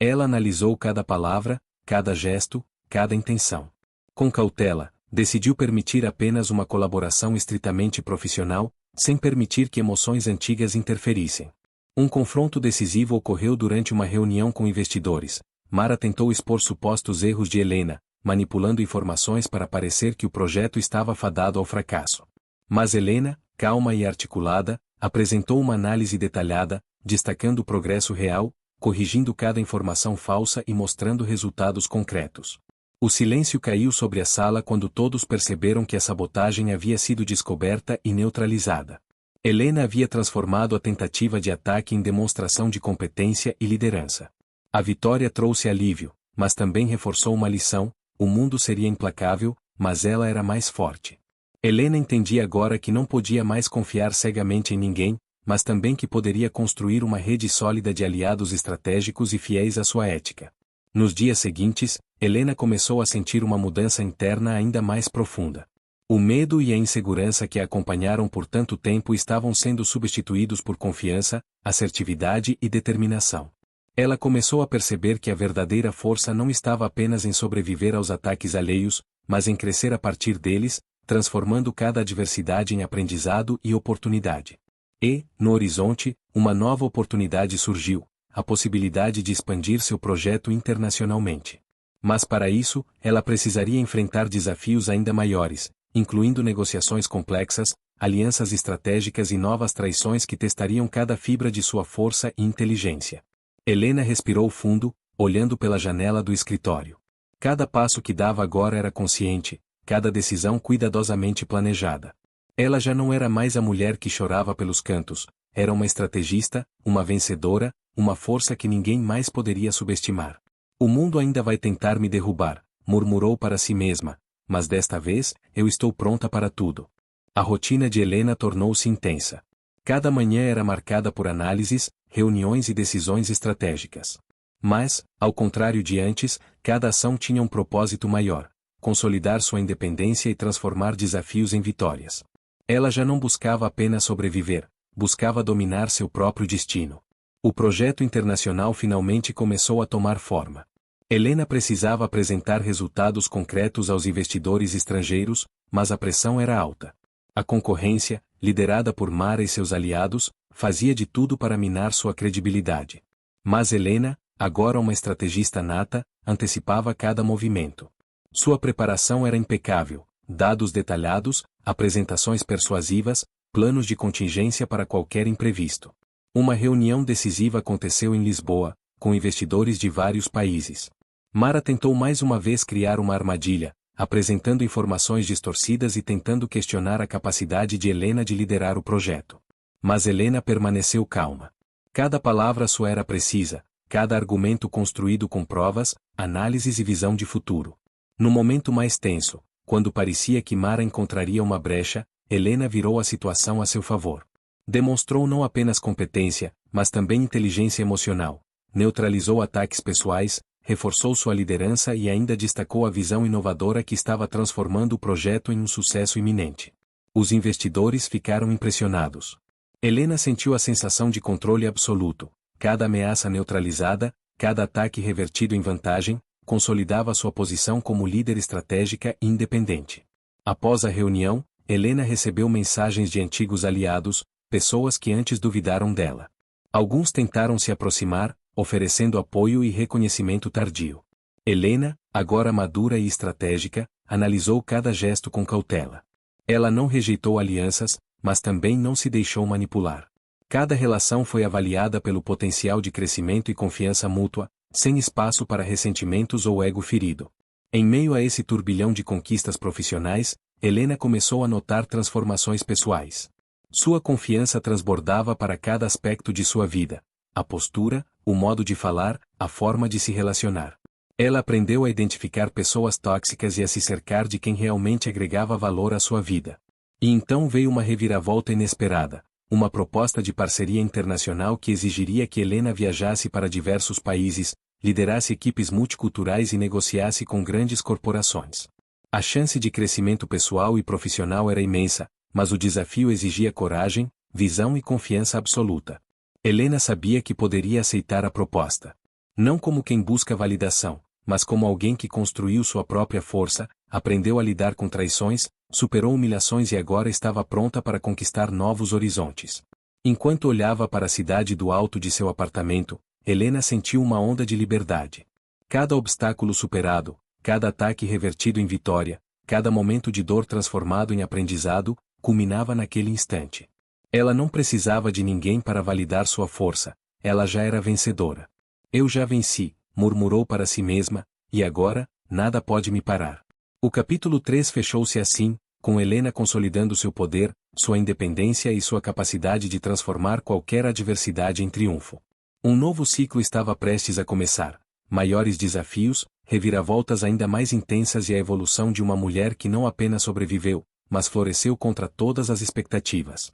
Ela analisou cada palavra, cada gesto, cada intenção. Com cautela, decidiu permitir apenas uma colaboração estritamente profissional, sem permitir que emoções antigas interferissem. Um confronto decisivo ocorreu durante uma reunião com investidores. Mara tentou expor supostos erros de Helena, manipulando informações para parecer que o projeto estava fadado ao fracasso. Mas Helena, calma e articulada, apresentou uma análise detalhada, destacando o progresso real, corrigindo cada informação falsa e mostrando resultados concretos. O silêncio caiu sobre a sala quando todos perceberam que a sabotagem havia sido descoberta e neutralizada. Helena havia transformado a tentativa de ataque em demonstração de competência e liderança. A vitória trouxe alívio, mas também reforçou uma lição: o mundo seria implacável, mas ela era mais forte. Helena entendia agora que não podia mais confiar cegamente em ninguém, mas também que poderia construir uma rede sólida de aliados estratégicos e fiéis à sua ética. Nos dias seguintes, Helena começou a sentir uma mudança interna ainda mais profunda. O medo e a insegurança que a acompanharam por tanto tempo estavam sendo substituídos por confiança, assertividade e determinação. Ela começou a perceber que a verdadeira força não estava apenas em sobreviver aos ataques alheios, mas em crescer a partir deles, transformando cada adversidade em aprendizado e oportunidade. E, no horizonte, uma nova oportunidade surgiu, a possibilidade de expandir seu projeto internacionalmente. Mas para isso, ela precisaria enfrentar desafios ainda maiores, incluindo negociações complexas, alianças estratégicas e novas traições que testariam cada fibra de sua força e inteligência. Helena respirou fundo, olhando pela janela do escritório. Cada passo que dava agora era consciente, cada decisão cuidadosamente planejada. Ela já não era mais a mulher que chorava pelos cantos, era uma estrategista, uma vencedora, uma força que ninguém mais poderia subestimar. O mundo ainda vai tentar me derrubar, murmurou para si mesma, mas desta vez, eu estou pronta para tudo. A rotina de Helena tornou-se intensa. Cada manhã era marcada por análises, reuniões e decisões estratégicas. Mas, ao contrário de antes, cada ação tinha um propósito maior: consolidar sua independência e transformar desafios em vitórias. Ela já não buscava apenas sobreviver, buscava dominar seu próprio destino. O projeto internacional finalmente começou a tomar forma. Helena precisava apresentar resultados concretos aos investidores estrangeiros, mas a pressão era alta. A concorrência, liderada por Mara e seus aliados, fazia de tudo para minar sua credibilidade. Mas Helena, agora uma estrategista nata, antecipava cada movimento. Sua preparação era impecável, dados detalhados, apresentações persuasivas, planos de contingência para qualquer imprevisto. Uma reunião decisiva aconteceu em Lisboa, com investidores de vários países. Mara tentou mais uma vez criar uma armadilha, apresentando informações distorcidas e tentando questionar a capacidade de Helena de liderar o projeto. Mas Helena permaneceu calma. Cada palavra sua era precisa, cada argumento construído com provas, análises e visão de futuro. No momento mais tenso, quando parecia que Mara encontraria uma brecha, Helena virou a situação a seu favor. Demonstrou não apenas competência, mas também inteligência emocional. Neutralizou ataques pessoais, reforçou sua liderança e ainda destacou a visão inovadora que estava transformando o projeto em um sucesso iminente. Os investidores ficaram impressionados. Helena sentiu a sensação de controle absoluto. Cada ameaça neutralizada, cada ataque revertido em vantagem, consolidava sua posição como líder estratégica e independente. Após a reunião, Helena recebeu mensagens de antigos aliados, pessoas que antes duvidaram dela. Alguns tentaram se aproximar, oferecendo apoio e reconhecimento tardio. Helena, agora madura e estratégica, analisou cada gesto com cautela. Ela não rejeitou alianças, mas também não se deixou manipular. Cada relação foi avaliada pelo potencial de crescimento e confiança mútua, sem espaço para ressentimentos ou ego ferido. Em meio a esse turbilhão de conquistas profissionais, Helena começou a notar transformações pessoais. Sua confiança transbordava para cada aspecto de sua vida. A postura, o modo de falar, a forma de se relacionar. Ela aprendeu a identificar pessoas tóxicas e a se cercar de quem realmente agregava valor à sua vida. E então veio uma reviravolta inesperada, uma proposta de parceria internacional que exigiria que Helena viajasse para diversos países, liderasse equipes multiculturais e negociasse com grandes corporações. A chance de crescimento pessoal e profissional era imensa, mas o desafio exigia coragem, visão e confiança absoluta. Helena sabia que poderia aceitar a proposta. Não como quem busca validação, mas como alguém que construiu sua própria força, aprendeu a lidar com traições, superou humilhações e agora estava pronta para conquistar novos horizontes. Enquanto olhava para a cidade do alto de seu apartamento, Helena sentiu uma onda de liberdade. Cada obstáculo superado, cada ataque revertido em vitória, cada momento de dor transformado em aprendizado, culminava naquele instante. Ela não precisava de ninguém para validar sua força, ela já era vencedora. Eu já venci, murmurou para si mesma, e agora, nada pode me parar. O capítulo 3 fechou-se assim, com Helena consolidando seu poder, sua independência e sua capacidade de transformar qualquer adversidade em triunfo. Um novo ciclo estava prestes a começar. Maiores desafios, reviravoltas ainda mais intensas e a evolução de uma mulher que não apenas sobreviveu, mas floresceu contra todas as expectativas.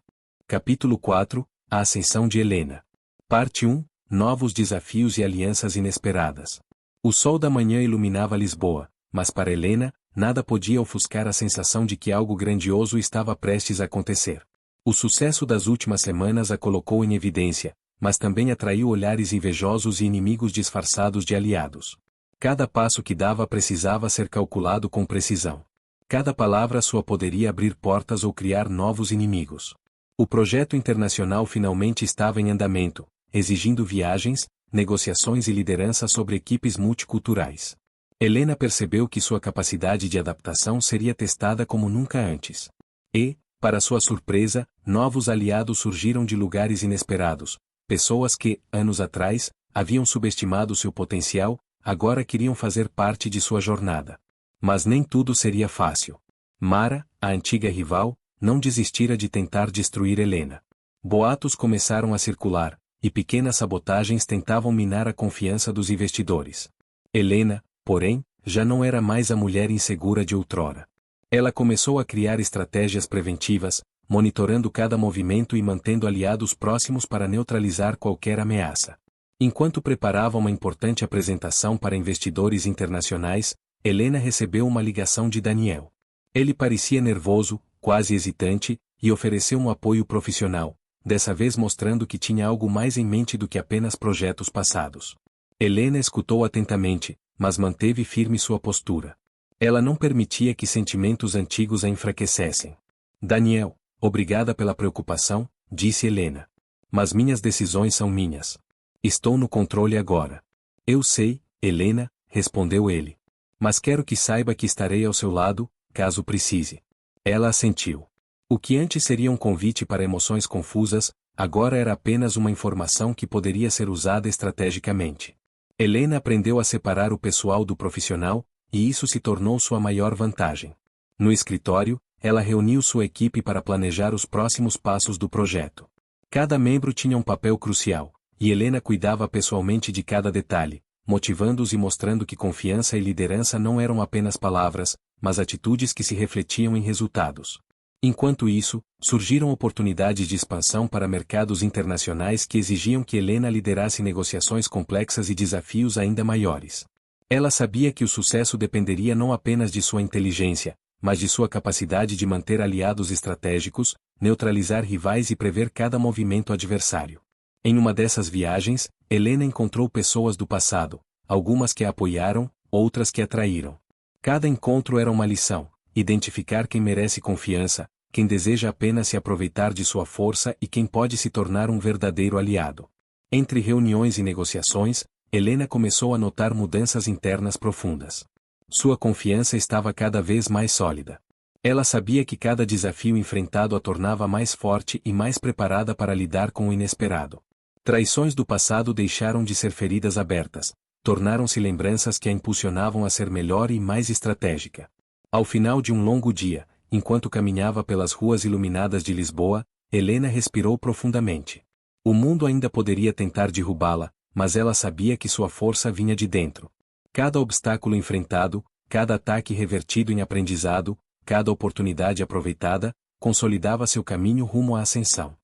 Capítulo 4 – A ascensão de Helena. Parte 1 – Novos desafios e alianças inesperadas. O sol da manhã iluminava Lisboa, mas para Helena, nada podia ofuscar a sensação de que algo grandioso estava prestes a acontecer. O sucesso das últimas semanas a colocou em evidência, mas também atraiu olhares invejosos e inimigos disfarçados de aliados. Cada passo que dava precisava ser calculado com precisão. Cada palavra sua poderia abrir portas ou criar novos inimigos. O projeto internacional finalmente estava em andamento, exigindo viagens, negociações e liderança sobre equipes multiculturais. Helena percebeu que sua capacidade de adaptação seria testada como nunca antes. E, para sua surpresa, novos aliados surgiram de lugares inesperados. Pessoas que, anos atrás, haviam subestimado seu potencial, agora queriam fazer parte de sua jornada. Mas nem tudo seria fácil. Mara, a antiga rival, não desistira de tentar destruir Helena. Boatos começaram a circular, e pequenas sabotagens tentavam minar a confiança dos investidores. Helena, porém, já não era mais a mulher insegura de outrora. Ela começou a criar estratégias preventivas, monitorando cada movimento e mantendo aliados próximos para neutralizar qualquer ameaça. Enquanto preparava uma importante apresentação para investidores internacionais, Helena recebeu uma ligação de Daniel. Ele parecia nervoso, quase hesitante, e ofereceu um apoio profissional, dessa vez mostrando que tinha algo mais em mente do que apenas projetos passados. Helena escutou atentamente, mas manteve firme sua postura. Ela não permitia que sentimentos antigos a enfraquecessem. Daniel, obrigada pela preocupação, disse Helena. Mas minhas decisões são minhas. Estou no controle agora. Eu sei, Helena, respondeu ele. Mas quero que saiba que estarei ao seu lado, caso precise. Ela assentiu. O que antes seria um convite para emoções confusas, agora era apenas uma informação que poderia ser usada estrategicamente. Helena aprendeu a separar o pessoal do profissional, e isso se tornou sua maior vantagem. No escritório, ela reuniu sua equipe para planejar os próximos passos do projeto. Cada membro tinha um papel crucial, e Helena cuidava pessoalmente de cada detalhe, motivando-os e mostrando que confiança e liderança não eram apenas palavras, mas atitudes que se refletiam em resultados. Enquanto isso, surgiram oportunidades de expansão para mercados internacionais que exigiam que Helena liderasse negociações complexas e desafios ainda maiores. Ela sabia que o sucesso dependeria não apenas de sua inteligência, mas de sua capacidade de manter aliados estratégicos, neutralizar rivais e prever cada movimento adversário. Em uma dessas viagens, Helena encontrou pessoas do passado, algumas que a apoiaram, outras que a traíram. Cada encontro era uma lição: identificar quem merece confiança, quem deseja apenas se aproveitar de sua força e quem pode se tornar um verdadeiro aliado. Entre reuniões e negociações, Helena começou a notar mudanças internas profundas. Sua confiança estava cada vez mais sólida. Ela sabia que cada desafio enfrentado a tornava mais forte e mais preparada para lidar com o inesperado. Traições do passado deixaram de ser feridas abertas, tornaram-se lembranças que a impulsionavam a ser melhor e mais estratégica. Ao final de um longo dia, enquanto caminhava pelas ruas iluminadas de Lisboa, Helena respirou profundamente. O mundo ainda poderia tentar derrubá-la, mas ela sabia que sua força vinha de dentro. Cada obstáculo enfrentado, cada ataque revertido em aprendizado, cada oportunidade aproveitada, consolidava seu caminho rumo à ascensão.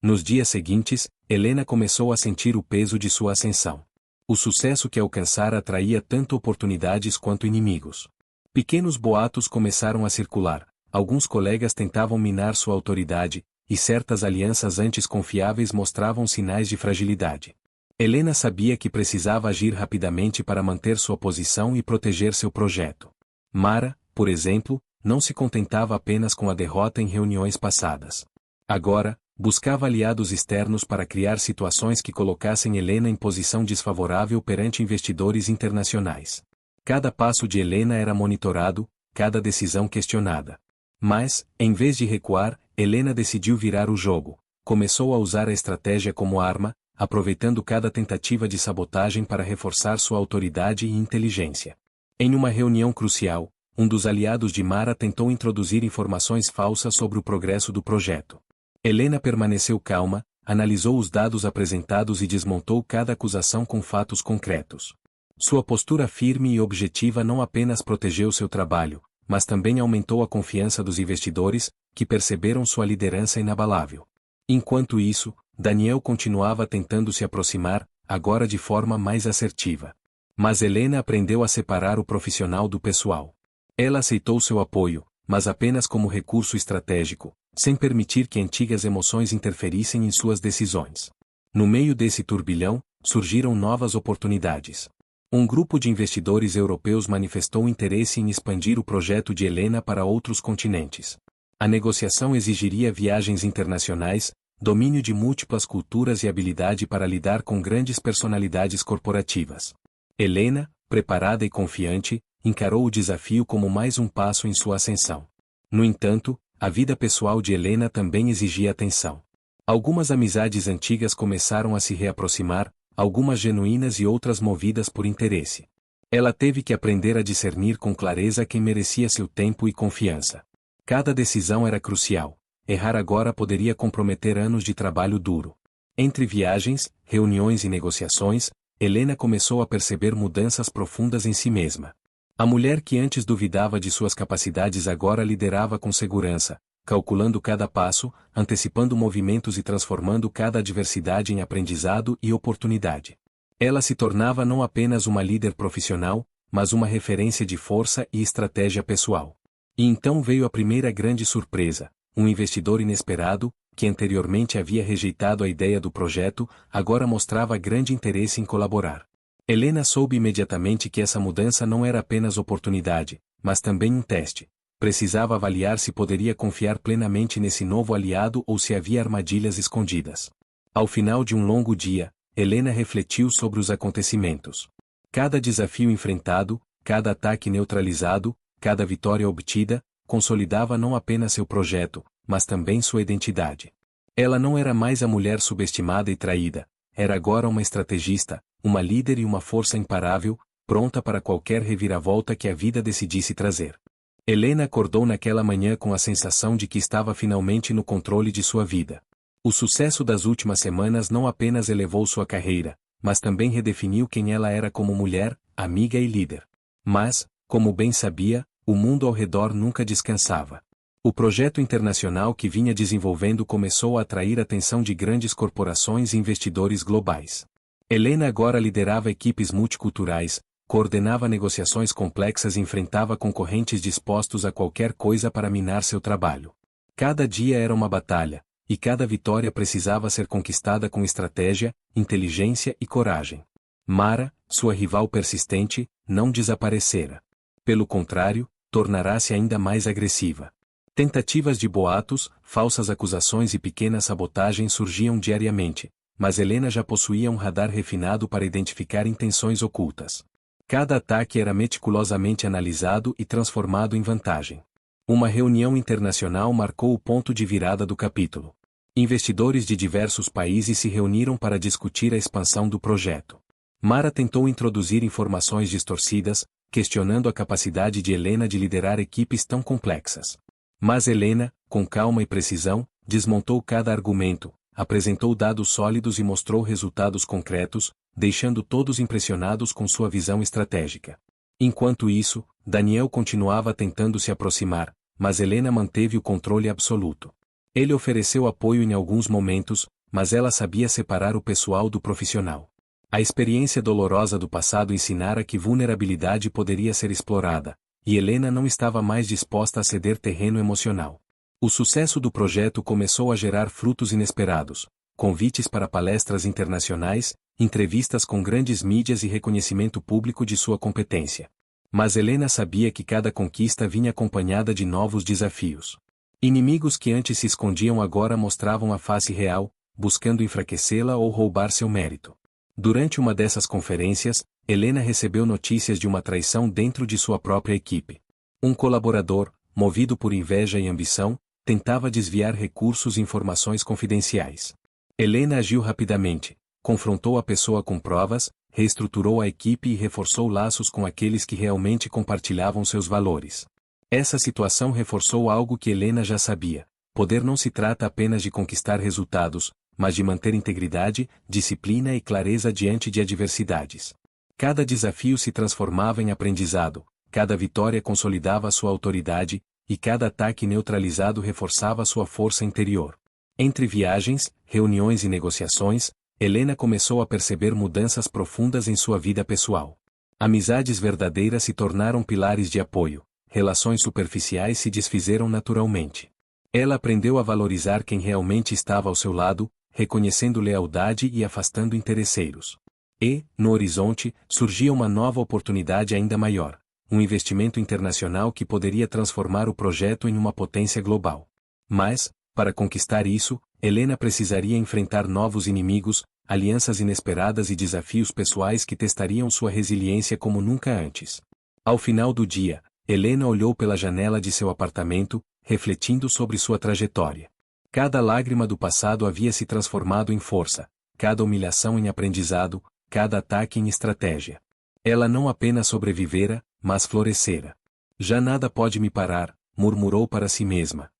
Nos dias seguintes, Helena começou a sentir o peso de sua ascensão. O sucesso que alcançara atraía tanto oportunidades quanto inimigos. Pequenos boatos começaram a circular, alguns colegas tentavam minar sua autoridade, e certas alianças antes confiáveis mostravam sinais de fragilidade. Helena sabia que precisava agir rapidamente para manter sua posição e proteger seu projeto. Mara, por exemplo, não se contentava apenas com a derrota em reuniões passadas. Agora, buscava aliados externos para criar situações que colocassem Helena em posição desfavorável perante investidores internacionais. Cada passo de Helena era monitorado, cada decisão questionada. Mas, em vez de recuar, Helena decidiu virar o jogo. Começou a usar a estratégia como arma, aproveitando cada tentativa de sabotagem para reforçar sua autoridade e inteligência. Em uma reunião crucial, um dos aliados de Mara tentou introduzir informações falsas sobre o progresso do projeto. Helena permaneceu calma, analisou os dados apresentados e desmontou cada acusação com fatos concretos. Sua postura firme e objetiva não apenas protegeu seu trabalho, mas também aumentou a confiança dos investidores, que perceberam sua liderança inabalável. Enquanto isso, Daniel continuava tentando se aproximar, agora de forma mais assertiva. Mas Helena aprendeu a separar o profissional do pessoal. Ela aceitou seu apoio, mas apenas como recurso estratégico, sem permitir que antigas emoções interferissem em suas decisões. No meio desse turbilhão, surgiram novas oportunidades. Um grupo de investidores europeus manifestou interesse em expandir o projeto de Helena para outros continentes. A negociação exigiria viagens internacionais, domínio de múltiplas culturas e habilidade para lidar com grandes personalidades corporativas. Helena, preparada e confiante, encarou o desafio como mais um passo em sua ascensão. No entanto, a vida pessoal de Helena também exigia atenção. Algumas amizades antigas começaram a se reaproximar, algumas genuínas e outras movidas por interesse. Ela teve que aprender a discernir com clareza quem merecia seu tempo e confiança. Cada decisão era crucial. Errar agora poderia comprometer anos de trabalho duro. Entre viagens, reuniões e negociações, Helena começou a perceber mudanças profundas em si mesma. A mulher que antes duvidava de suas capacidades agora liderava com segurança, calculando cada passo, antecipando movimentos e transformando cada adversidade em aprendizado e oportunidade. Ela se tornava não apenas uma líder profissional, mas uma referência de força e estratégia pessoal. E então veio a primeira grande surpresa: um investidor inesperado, que anteriormente havia rejeitado a ideia do projeto, agora mostrava grande interesse em colaborar. Helena soube imediatamente que essa mudança não era apenas oportunidade, mas também um teste. Precisava avaliar se poderia confiar plenamente nesse novo aliado ou se havia armadilhas escondidas. Ao final de um longo dia, Helena refletiu sobre os acontecimentos. Cada desafio enfrentado, cada ataque neutralizado, cada vitória obtida, consolidava não apenas seu projeto, mas também sua identidade. Ela não era mais a mulher subestimada e traída, era agora uma estrategista, uma líder e uma força imparável, pronta para qualquer reviravolta que a vida decidisse trazer. Helena acordou naquela manhã com a sensação de que estava finalmente no controle de sua vida. O sucesso das últimas semanas não apenas elevou sua carreira, mas também redefiniu quem ela era como mulher, amiga e líder. Mas, como bem sabia, o mundo ao redor nunca descansava. O projeto internacional que vinha desenvolvendo começou a atrair a atenção de grandes corporações e investidores globais. Helena agora liderava equipes multiculturais, coordenava negociações complexas e enfrentava concorrentes dispostos a qualquer coisa para minar seu trabalho. Cada dia era uma batalha, e cada vitória precisava ser conquistada com estratégia, inteligência e coragem. Mara, sua rival persistente, não desaparecera. Pelo contrário, tornará-se ainda mais agressiva. Tentativas de boatos, falsas acusações e pequenas sabotagens surgiam diariamente, mas Helena já possuía um radar refinado para identificar intenções ocultas. Cada ataque era meticulosamente analisado e transformado em vantagem. Uma reunião internacional marcou o ponto de virada do capítulo. Investidores de diversos países se reuniram para discutir a expansão do projeto. Mara tentou introduzir informações distorcidas, questionando a capacidade de Helena de liderar equipes tão complexas. Mas Helena, com calma e precisão, desmontou cada argumento, apresentou dados sólidos e mostrou resultados concretos, deixando todos impressionados com sua visão estratégica. Enquanto isso, Daniel continuava tentando se aproximar, mas Helena manteve o controle absoluto. Ele ofereceu apoio em alguns momentos, mas ela sabia separar o pessoal do profissional. A experiência dolorosa do passado ensinara que vulnerabilidade poderia ser explorada, e Helena não estava mais disposta a ceder terreno emocional. O sucesso do projeto começou a gerar frutos inesperados, convites para palestras internacionais, entrevistas com grandes mídias e reconhecimento público de sua competência. Mas Helena sabia que cada conquista vinha acompanhada de novos desafios. Inimigos que antes se escondiam agora mostravam a face real, buscando enfraquecê-la ou roubar seu mérito. Durante uma dessas conferências, Helena recebeu notícias de uma traição dentro de sua própria equipe. Um colaborador, movido por inveja e ambição, tentava desviar recursos e informações confidenciais. Helena agiu rapidamente, confrontou a pessoa com provas, reestruturou a equipe e reforçou laços com aqueles que realmente compartilhavam seus valores. Essa situação reforçou algo que Helena já sabia: poder não se trata apenas de conquistar resultados, mas de manter integridade, disciplina e clareza diante de adversidades. Cada desafio se transformava em aprendizado, cada vitória consolidava sua autoridade, e cada ataque neutralizado reforçava sua força interior. Entre viagens, reuniões e negociações, Helena começou a perceber mudanças profundas em sua vida pessoal. Amizades verdadeiras se tornaram pilares de apoio, relações superficiais se desfizeram naturalmente. Ela aprendeu a valorizar quem realmente estava ao seu lado, reconhecendo lealdade e afastando interesseiros. E, no horizonte, surgia uma nova oportunidade ainda maior: um investimento internacional que poderia transformar o projeto em uma potência global. Mas, para conquistar isso, Helena precisaria enfrentar novos inimigos, alianças inesperadas e desafios pessoais que testariam sua resiliência como nunca antes. Ao final do dia, Helena olhou pela janela de seu apartamento, refletindo sobre sua trajetória. Cada lágrima do passado havia se transformado em força, cada humilhação em aprendizado, cada ataque em estratégia. Ela não apenas sobrevivera, mas florescera. Já nada pode me parar, murmurou para si mesma.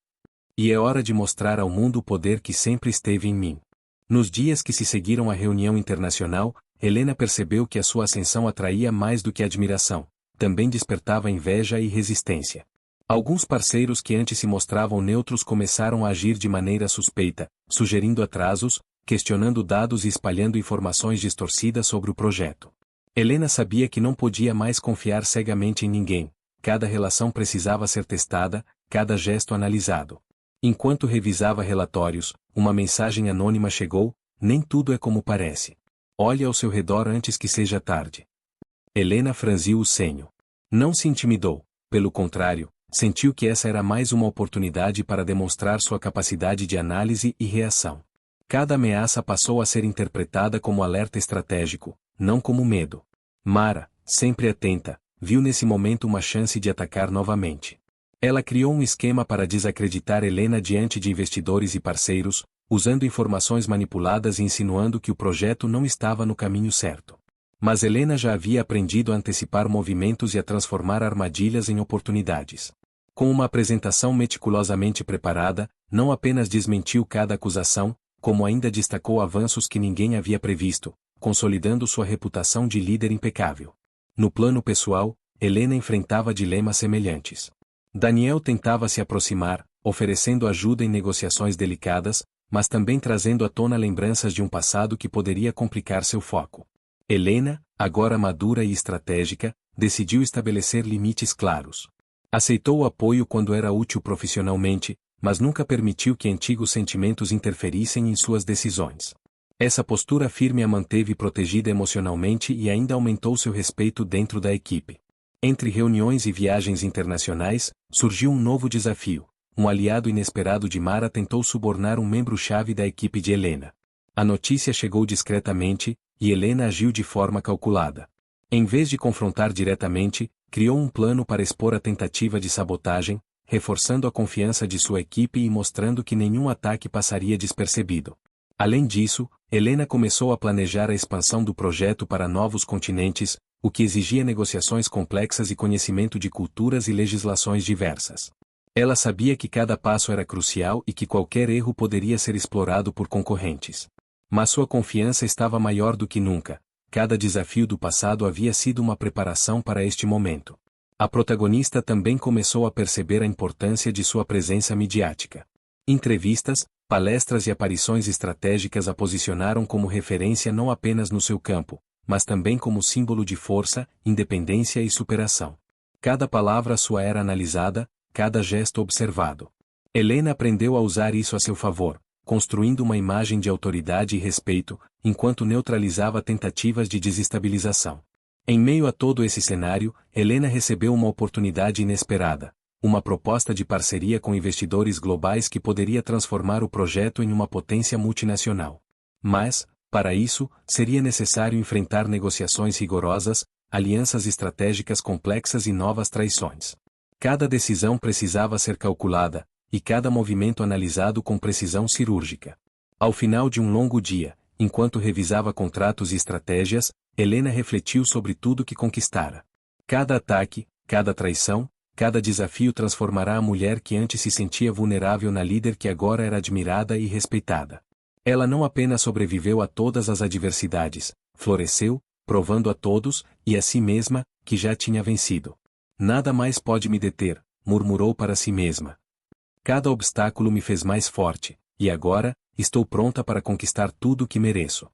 E é hora de mostrar ao mundo o poder que sempre esteve em mim. Nos dias que se seguiram à reunião internacional, Helena percebeu que a sua ascensão atraía mais do que admiração, também despertava inveja e resistência. Alguns parceiros que antes se mostravam neutros começaram a agir de maneira suspeita, sugerindo atrasos, questionando dados e espalhando informações distorcidas sobre o projeto. Helena sabia que não podia mais confiar cegamente em ninguém, cada relação precisava ser testada, cada gesto analisado. Enquanto revisava relatórios, uma mensagem anônima chegou: nem tudo é como parece. Olhe ao seu redor antes que seja tarde. Helena franziu o senho. Não se intimidou, pelo contrário, sentiu que essa era mais uma oportunidade para demonstrar sua capacidade de análise e reação. Cada ameaça passou a ser interpretada como alerta estratégico, não como medo. Mara, sempre atenta, viu nesse momento uma chance de atacar novamente. Ela criou um esquema para desacreditar Helena diante de investidores e parceiros, usando informações manipuladas e insinuando que o projeto não estava no caminho certo. Mas Helena já havia aprendido a antecipar movimentos e a transformar armadilhas em oportunidades. Com uma apresentação meticulosamente preparada, não apenas desmentiu cada acusação, como ainda destacou avanços que ninguém havia previsto, consolidando sua reputação de líder impecável. No plano pessoal, Helena enfrentava dilemas semelhantes. Daniel tentava se aproximar, oferecendo ajuda em negociações delicadas, mas também trazendo à tona lembranças de um passado que poderia complicar seu foco. Helena, agora madura e estratégica, decidiu estabelecer limites claros. Aceitou o apoio quando era útil profissionalmente, mas nunca permitiu que antigos sentimentos interferissem em suas decisões. Essa postura firme a manteve protegida emocionalmente e ainda aumentou seu respeito dentro da equipe. Entre reuniões e viagens internacionais, surgiu um novo desafio. Um aliado inesperado de Mara tentou subornar um membro-chave da equipe de Helena. A notícia chegou discretamente, e Helena agiu de forma calculada. Em vez de confrontar diretamente, criou um plano para expor a tentativa de sabotagem, reforçando a confiança de sua equipe e mostrando que nenhum ataque passaria despercebido. Além disso, Helena começou a planejar a expansão do projeto para novos continentes, o que exigia negociações complexas e conhecimento de culturas e legislações diversas. Ela sabia que cada passo era crucial e que qualquer erro poderia ser explorado por concorrentes. Mas sua confiança estava maior do que nunca. Cada desafio do passado havia sido uma preparação para este momento. A protagonista também começou a perceber a importância de sua presença midiática. Entrevistas, palestras e aparições estratégicas a posicionaram como referência não apenas no seu campo, mas também como símbolo de força, independência e superação. Cada palavra sua era analisada, cada gesto observado. Helena aprendeu a usar isso a seu favor, construindo uma imagem de autoridade e respeito, enquanto neutralizava tentativas de desestabilização. Em meio a todo esse cenário, Helena recebeu uma oportunidade inesperada, uma proposta de parceria com investidores globais que poderia transformar o projeto em uma potência multinacional. Mas, para isso, seria necessário enfrentar negociações rigorosas, alianças estratégicas complexas e novas traições. Cada decisão precisava ser calculada, e cada movimento analisado com precisão cirúrgica. Ao final de um longo dia, enquanto revisava contratos e estratégias, Helena refletiu sobre tudo que conquistara. Cada ataque, cada traição, cada desafio transformará a mulher que antes se sentia vulnerável na líder que agora era admirada e respeitada. Ela não apenas sobreviveu a todas as adversidades, floresceu, provando a todos, e a si mesma, que já tinha vencido. Nada mais pode me deter, murmurou para si mesma. Cada obstáculo me fez mais forte, e agora, estou pronta para conquistar tudo o que mereço.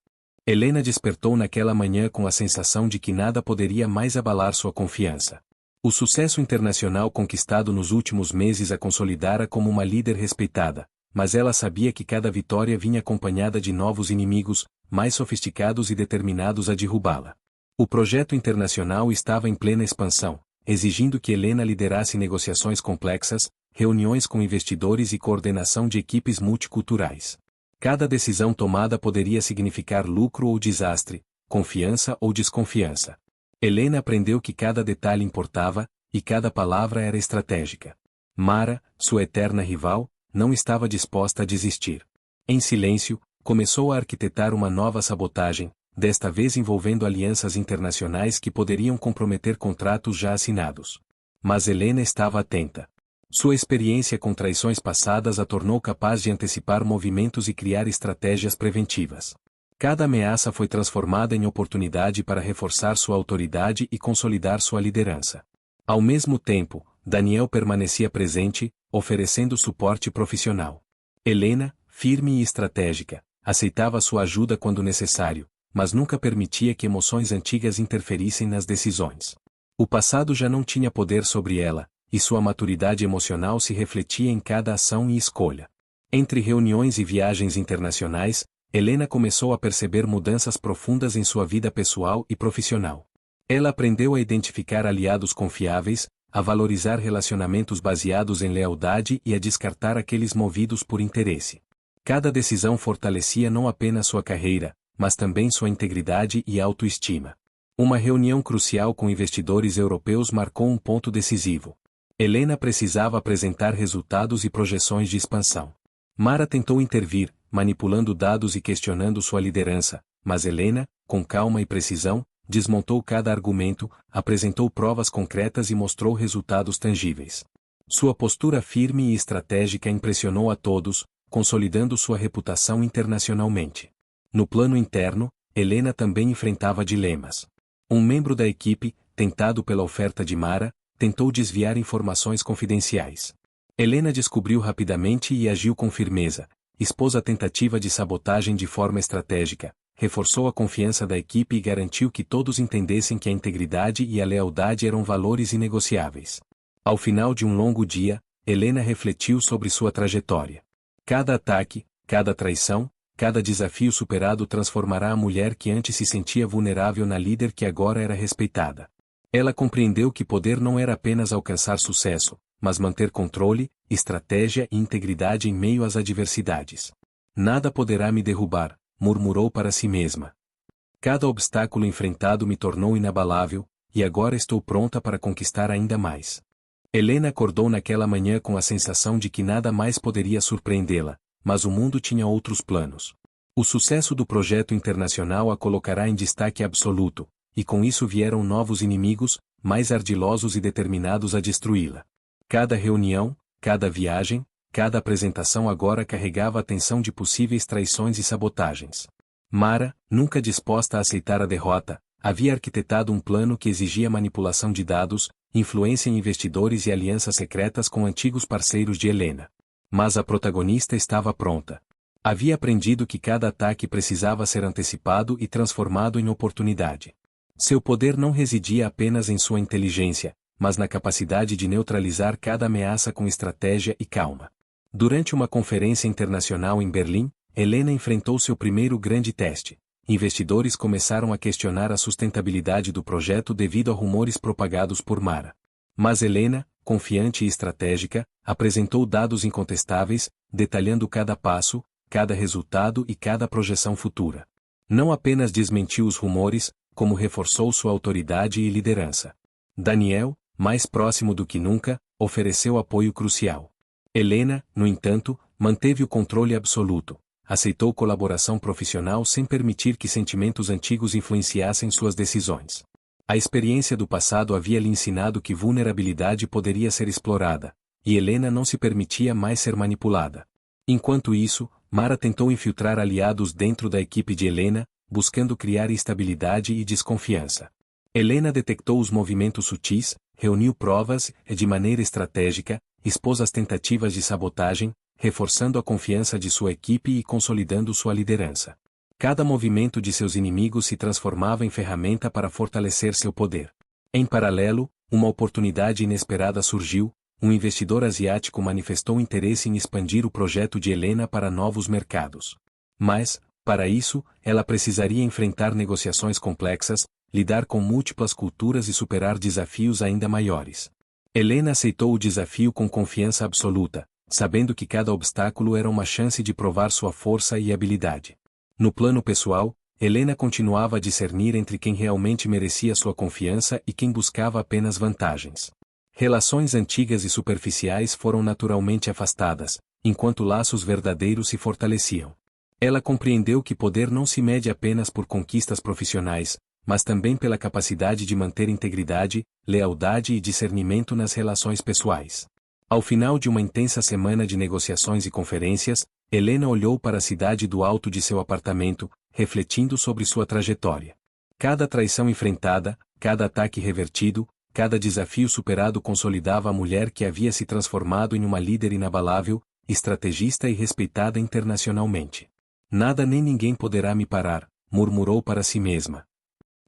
Helena despertou naquela manhã com a sensação de que nada poderia mais abalar sua confiança. O sucesso internacional conquistado nos últimos meses a consolidara como uma líder respeitada, mas ela sabia que cada vitória vinha acompanhada de novos inimigos, mais sofisticados e determinados a derrubá-la. O projeto internacional estava em plena expansão, exigindo que Helena liderasse negociações complexas, reuniões com investidores e coordenação de equipes multiculturais. Cada decisão tomada poderia significar lucro ou desastre, confiança ou desconfiança. Helena aprendeu que cada detalhe importava, e cada palavra era estratégica. Mara, sua eterna rival, não estava disposta a desistir. Em silêncio, começou a arquitetar uma nova sabotagem, desta vez envolvendo alianças internacionais que poderiam comprometer contratos já assinados. Mas Helena estava atenta. Sua experiência com traições passadas a tornou capaz de antecipar movimentos e criar estratégias preventivas. Cada ameaça foi transformada em oportunidade para reforçar sua autoridade e consolidar sua liderança. Ao mesmo tempo, Daniel permanecia presente, oferecendo suporte profissional. Helena, firme e estratégica, aceitava sua ajuda quando necessário, mas nunca permitia que emoções antigas interferissem nas decisões. O passado já não tinha poder sobre ela, e sua maturidade emocional se refletia em cada ação e escolha. Entre reuniões e viagens internacionais, Helena começou a perceber mudanças profundas em sua vida pessoal e profissional. Ela aprendeu a identificar aliados confiáveis, a valorizar relacionamentos baseados em lealdade e a descartar aqueles movidos por interesse. Cada decisão fortalecia não apenas sua carreira, mas também sua integridade e autoestima. Uma reunião crucial com investidores europeus marcou um ponto decisivo. Helena precisava apresentar resultados e projeções de expansão. Mara tentou intervir, manipulando dados e questionando sua liderança, mas Helena, com calma e precisão, desmontou cada argumento, apresentou provas concretas e mostrou resultados tangíveis. Sua postura firme e estratégica impressionou a todos, consolidando sua reputação internacionalmente. No plano interno, Helena também enfrentava dilemas. Um membro da equipe, tentado pela oferta de Mara, tentou desviar informações confidenciais. Helena descobriu rapidamente e agiu com firmeza, expôs a tentativa de sabotagem de forma estratégica, reforçou a confiança da equipe e garantiu que todos entendessem que a integridade e a lealdade eram valores inegociáveis. Ao final de um longo dia, Helena refletiu sobre sua trajetória. Cada ataque, cada traição, cada desafio superado transformará a mulher que antes se sentia vulnerável na líder que agora era respeitada. Ela compreendeu que poder não era apenas alcançar sucesso, mas manter controle, estratégia e integridade em meio às adversidades. Nada poderá me derrubar, murmurou para si mesma. Cada obstáculo enfrentado me tornou inabalável, e agora estou pronta para conquistar ainda mais. Helena acordou naquela manhã com a sensação de que nada mais poderia surpreendê-la, mas o mundo tinha outros planos. O sucesso do projeto internacional a colocará em destaque absoluto, e com isso vieram novos inimigos, mais ardilosos e determinados a destruí-la. Cada reunião, cada viagem, cada apresentação agora carregava a tensão de possíveis traições e sabotagens. Mara, nunca disposta a aceitar a derrota, havia arquitetado um plano que exigia manipulação de dados, influência em investidores e alianças secretas com antigos parceiros de Helena. Mas a protagonista estava pronta. Havia aprendido que cada ataque precisava ser antecipado e transformado em oportunidade. Seu poder não residia apenas em sua inteligência, mas na capacidade de neutralizar cada ameaça com estratégia e calma. Durante uma conferência internacional em Berlim, Helena enfrentou seu primeiro grande teste. Investidores começaram a questionar a sustentabilidade do projeto devido a rumores propagados por Mara. Mas Helena, confiante e estratégica, apresentou dados incontestáveis, detalhando cada passo, cada resultado e cada projeção futura. Não apenas desmentiu os rumores, como reforçou sua autoridade e liderança. Daniel, mais próximo do que nunca, ofereceu apoio crucial. Helena, no entanto, manteve o controle absoluto. Aceitou colaboração profissional sem permitir que sentimentos antigos influenciassem suas decisões. A experiência do passado havia lhe ensinado que vulnerabilidade poderia ser explorada, e Helena não se permitia mais ser manipulada. Enquanto isso, Mara tentou infiltrar aliados dentro da equipe de Helena, buscando criar instabilidade e desconfiança. Helena detectou os movimentos sutis, reuniu provas e, de maneira estratégica, expôs as tentativas de sabotagem, reforçando a confiança de sua equipe e consolidando sua liderança. Cada movimento de seus inimigos se transformava em ferramenta para fortalecer seu poder. Em paralelo, uma oportunidade inesperada surgiu. Um investidor asiático manifestou interesse em expandir o projeto de Helena para novos mercados. Mas, para isso, ela precisaria enfrentar negociações complexas, lidar com múltiplas culturas e superar desafios ainda maiores. Helena aceitou o desafio com confiança absoluta, sabendo que cada obstáculo era uma chance de provar sua força e habilidade. No plano pessoal, Helena continuava a discernir entre quem realmente merecia sua confiança e quem buscava apenas vantagens. Relações antigas e superficiais foram naturalmente afastadas, enquanto laços verdadeiros se fortaleciam. Ela compreendeu que poder não se mede apenas por conquistas profissionais, mas também pela capacidade de manter integridade, lealdade e discernimento nas relações pessoais. Ao final de uma intensa semana de negociações e conferências, Helena olhou para a cidade do alto de seu apartamento, refletindo sobre sua trajetória. Cada traição enfrentada, cada ataque revertido, cada desafio superado consolidava a mulher que havia se transformado em uma líder inabalável, estrategista e respeitada internacionalmente. Nada nem ninguém poderá me parar, murmurou para si mesma.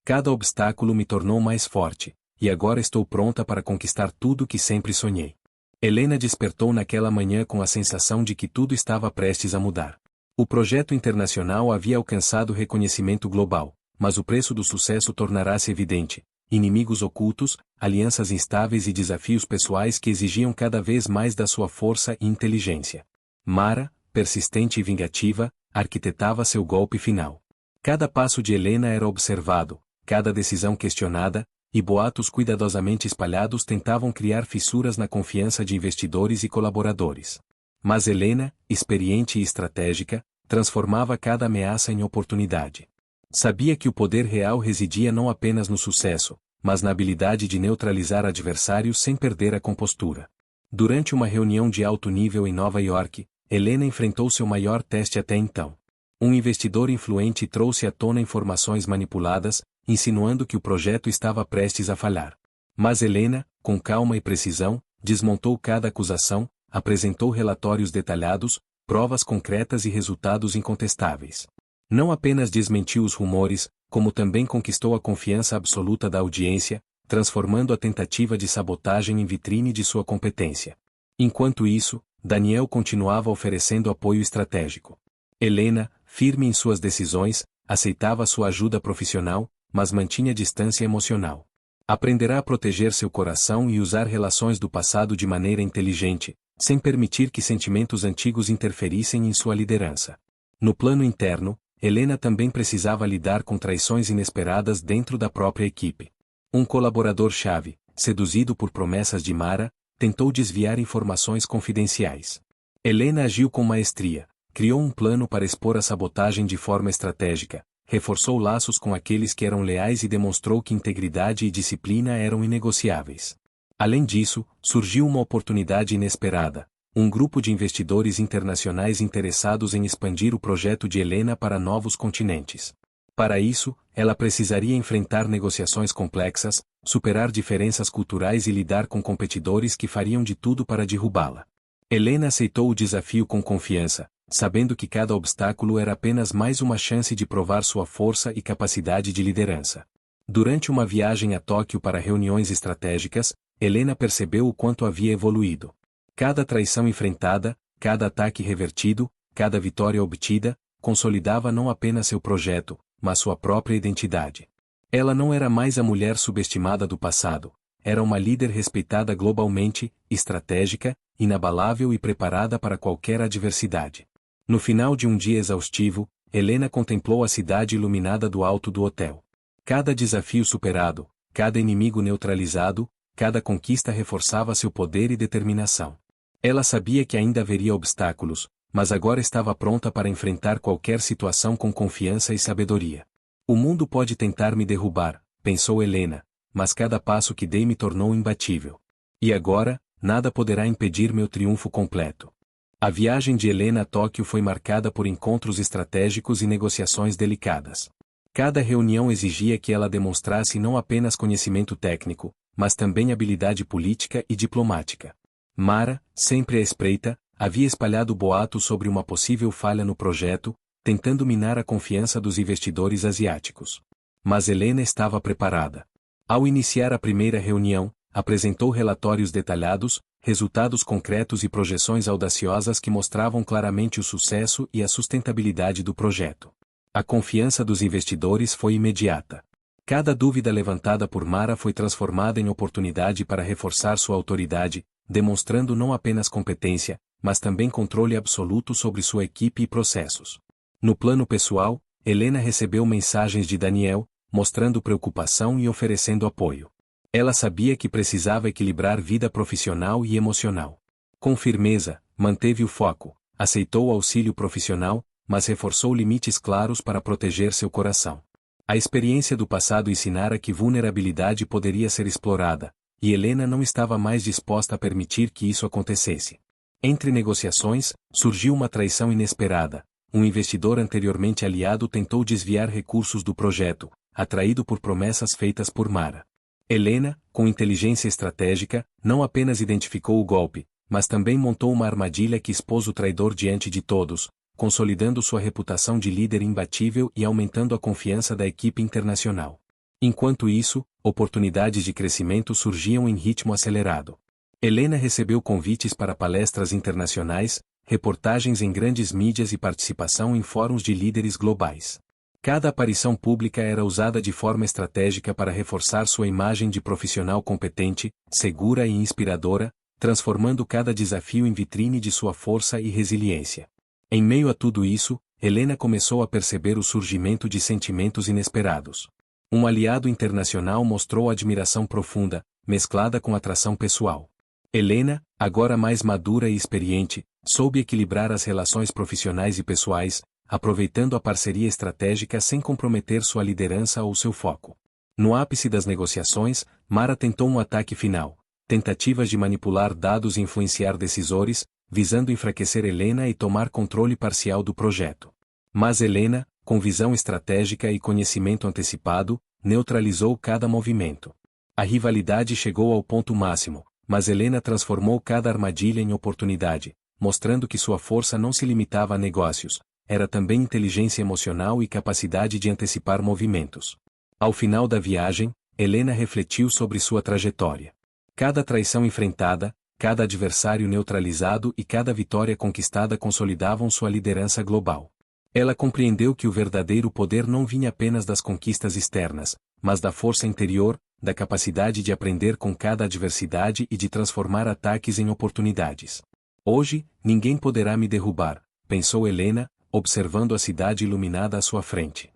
Cada obstáculo me tornou mais forte, e agora estou pronta para conquistar tudo que sempre sonhei. Helena despertou naquela manhã com a sensação de que tudo estava prestes a mudar. O projeto internacional havia alcançado reconhecimento global, mas o preço do sucesso tornará-se evidente: inimigos ocultos, alianças instáveis e desafios pessoais que exigiam cada vez mais da sua força e inteligência. Mara, persistente e vingativa, arquitetava seu golpe final. Cada passo de Helena era observado, cada decisão questionada, e boatos cuidadosamente espalhados tentavam criar fissuras na confiança de investidores e colaboradores. Mas Helena, experiente e estratégica, transformava cada ameaça em oportunidade. Sabia que o poder real residia não apenas no sucesso, mas na habilidade de neutralizar adversários sem perder a compostura. Durante uma reunião de alto nível em Nova York, Helena enfrentou seu maior teste até então. Um investidor influente trouxe à tona informações manipuladas, insinuando que o projeto estava prestes a falhar. Mas Helena, com calma e precisão, desmontou cada acusação, apresentou relatórios detalhados, provas concretas e resultados incontestáveis. Não apenas desmentiu os rumores, como também conquistou a confiança absoluta da audiência, transformando a tentativa de sabotagem em vitrine de sua competência. Enquanto isso, Daniel continuava oferecendo apoio estratégico. Helena, firme em suas decisões, aceitava sua ajuda profissional, mas mantinha distância emocional. Aprenderá a proteger seu coração e usar relações do passado de maneira inteligente, sem permitir que sentimentos antigos interferissem em sua liderança. No plano interno, Helena também precisava lidar com traições inesperadas dentro da própria equipe. Um colaborador-chave, seduzido por promessas de Mara, tentou desviar informações confidenciais. Helena agiu com maestria, criou um plano para expor a sabotagem de forma estratégica, reforçou laços com aqueles que eram leais e demonstrou que integridade e disciplina eram inegociáveis. Além disso, surgiu uma oportunidade inesperada: um grupo de investidores internacionais interessados em expandir o projeto de Helena para novos continentes. Para isso, ela precisaria enfrentar negociações complexas, superar diferenças culturais e lidar com competidores que fariam de tudo para derrubá-la. Helena aceitou o desafio com confiança, sabendo que cada obstáculo era apenas mais uma chance de provar sua força e capacidade de liderança. Durante uma viagem a Tóquio para reuniões estratégicas, Helena percebeu o quanto havia evoluído. Cada traição enfrentada, cada ataque revertido, cada vitória obtida, consolidava não apenas seu projeto, mas sua própria identidade. Ela não era mais a mulher subestimada do passado, era uma líder respeitada globalmente, estratégica, inabalável e preparada para qualquer adversidade. No final de um dia exaustivo, Helena contemplou a cidade iluminada do alto do hotel. Cada desafio superado, cada inimigo neutralizado, cada conquista reforçava seu poder e determinação. Ela sabia que ainda haveria obstáculos, mas agora estava pronta para enfrentar qualquer situação com confiança e sabedoria. O mundo pode tentar me derrubar, pensou Helena, mas cada passo que dei me tornou imbatível. E agora, nada poderá impedir meu triunfo completo. A viagem de Helena a Tóquio foi marcada por encontros estratégicos e negociações delicadas. Cada reunião exigia que ela demonstrasse não apenas conhecimento técnico, mas também habilidade política e diplomática. Mara, sempre à espreita, havia espalhado boatos sobre uma possível falha no projeto, tentando minar a confiança dos investidores asiáticos. Mas Helena estava preparada. Ao iniciar a primeira reunião, apresentou relatórios detalhados, resultados concretos e projeções audaciosas que mostravam claramente o sucesso e a sustentabilidade do projeto. A confiança dos investidores foi imediata. Cada dúvida levantada por Mara foi transformada em oportunidade para reforçar sua autoridade, demonstrando não apenas competência, mas também controle absoluto sobre sua equipe e processos. No plano pessoal, Helena recebeu mensagens de Daniel, mostrando preocupação e oferecendo apoio. Ela sabia que precisava equilibrar vida profissional e emocional. Com firmeza, manteve o foco, aceitou o auxílio profissional, mas reforçou limites claros para proteger seu coração. A experiência do passado ensinara que vulnerabilidade poderia ser explorada, e Helena não estava mais disposta a permitir que isso acontecesse. Entre negociações, surgiu uma traição inesperada. Um investidor anteriormente aliado tentou desviar recursos do projeto, atraído por promessas feitas por Mara. Helena, com inteligência estratégica, não apenas identificou o golpe, mas também montou uma armadilha que expôs o traidor diante de todos, consolidando sua reputação de líder imbatível e aumentando a confiança da equipe internacional. Enquanto isso, oportunidades de crescimento surgiam em ritmo acelerado. Helena recebeu convites para palestras internacionais, reportagens em grandes mídias e participação em fóruns de líderes globais. Cada aparição pública era usada de forma estratégica para reforçar sua imagem de profissional competente, segura e inspiradora, transformando cada desafio em vitrine de sua força e resiliência. Em meio a tudo isso, Helena começou a perceber o surgimento de sentimentos inesperados. Um aliado internacional mostrou admiração profunda, mesclada com atração pessoal. Helena, agora mais madura e experiente, soube equilibrar as relações profissionais e pessoais, aproveitando a parceria estratégica sem comprometer sua liderança ou seu foco. No ápice das negociações, Mara tentou um ataque final, tentativas de manipular dados e influenciar decisores, visando enfraquecer Helena e tomar controle parcial do projeto. Mas Helena, com visão estratégica e conhecimento antecipado, neutralizou cada movimento. A rivalidade chegou ao ponto máximo, mas Helena transformou cada armadilha em oportunidade, mostrando que sua força não se limitava a negócios, era também inteligência emocional e capacidade de antecipar movimentos. Ao final da viagem, Helena refletiu sobre sua trajetória. Cada traição enfrentada, cada adversário neutralizado e cada vitória conquistada consolidavam sua liderança global. Ela compreendeu que o verdadeiro poder não vinha apenas das conquistas externas, mas da força interior, da capacidade de aprender com cada adversidade e de transformar ataques em oportunidades. Hoje, ninguém poderá me derrubar, pensou Helena, observando a cidade iluminada à sua frente.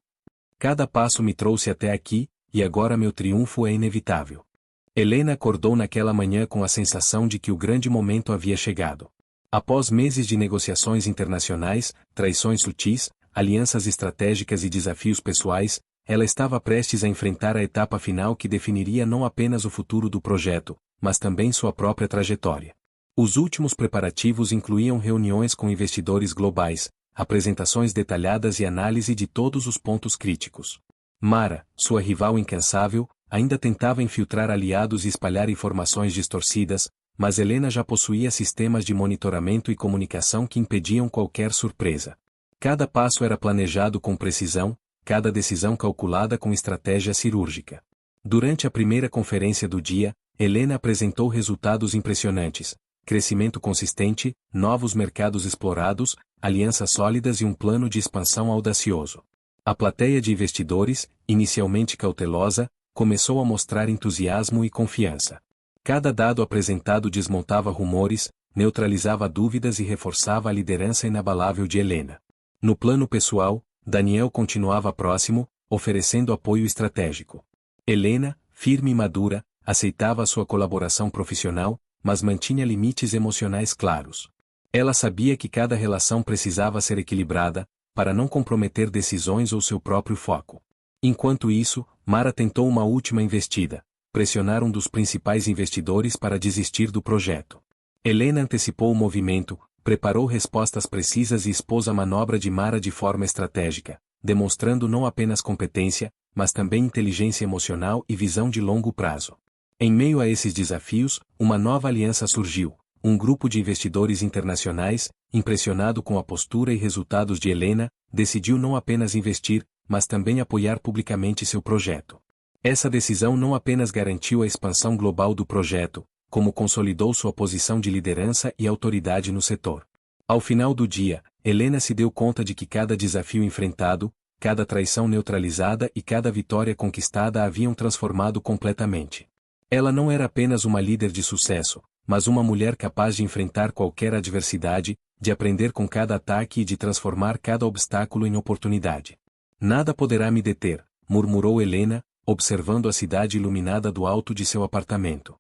Cada passo me trouxe até aqui, e agora meu triunfo é inevitável. Helena acordou naquela manhã com a sensação de que o grande momento havia chegado. Após meses de negociações internacionais, traições sutis, alianças estratégicas e desafios pessoais, ela estava prestes a enfrentar a etapa final que definiria não apenas o futuro do projeto, mas também sua própria trajetória. Os últimos preparativos incluíam reuniões com investidores globais, apresentações detalhadas e análise de todos os pontos críticos. Mara, sua rival incansável, ainda tentava infiltrar aliados e espalhar informações distorcidas, mas Helena já possuía sistemas de monitoramento e comunicação que impediam qualquer surpresa. Cada passo era planejado com precisão, cada decisão calculada com estratégia cirúrgica. Durante a primeira conferência do dia, Helena apresentou resultados impressionantes: crescimento consistente, novos mercados explorados, alianças sólidas e um plano de expansão audacioso. A plateia de investidores, inicialmente cautelosa, começou a mostrar entusiasmo e confiança. Cada dado apresentado desmontava rumores, neutralizava dúvidas e reforçava a liderança inabalável de Helena. No plano pessoal, Daniel continuava próximo, oferecendo apoio estratégico. Helena, firme e madura, aceitava sua colaboração profissional, mas mantinha limites emocionais claros. Ela sabia que cada relação precisava ser equilibrada, para não comprometer decisões ou seu próprio foco. Enquanto isso, Mara tentou uma última investida: pressionar um dos principais investidores para desistir do projeto. Helena antecipou o movimento, preparou respostas precisas e expôs a manobra de Mara de forma estratégica, demonstrando não apenas competência, mas também inteligência emocional e visão de longo prazo. Em meio a esses desafios, uma nova aliança surgiu. Um grupo de investidores internacionais, impressionado com a postura e resultados de Helena, decidiu não apenas investir, mas também apoiar publicamente seu projeto. Essa decisão não apenas garantiu a expansão global do projeto, como consolidou sua posição de liderança e autoridade no setor. Ao final do dia, Helena se deu conta de que cada desafio enfrentado, cada traição neutralizada e cada vitória conquistada a haviam transformado completamente. Ela não era apenas uma líder de sucesso, mas uma mulher capaz de enfrentar qualquer adversidade, de aprender com cada ataque e de transformar cada obstáculo em oportunidade. Nada poderá me deter, murmurou Helena, observando a cidade iluminada do alto de seu apartamento.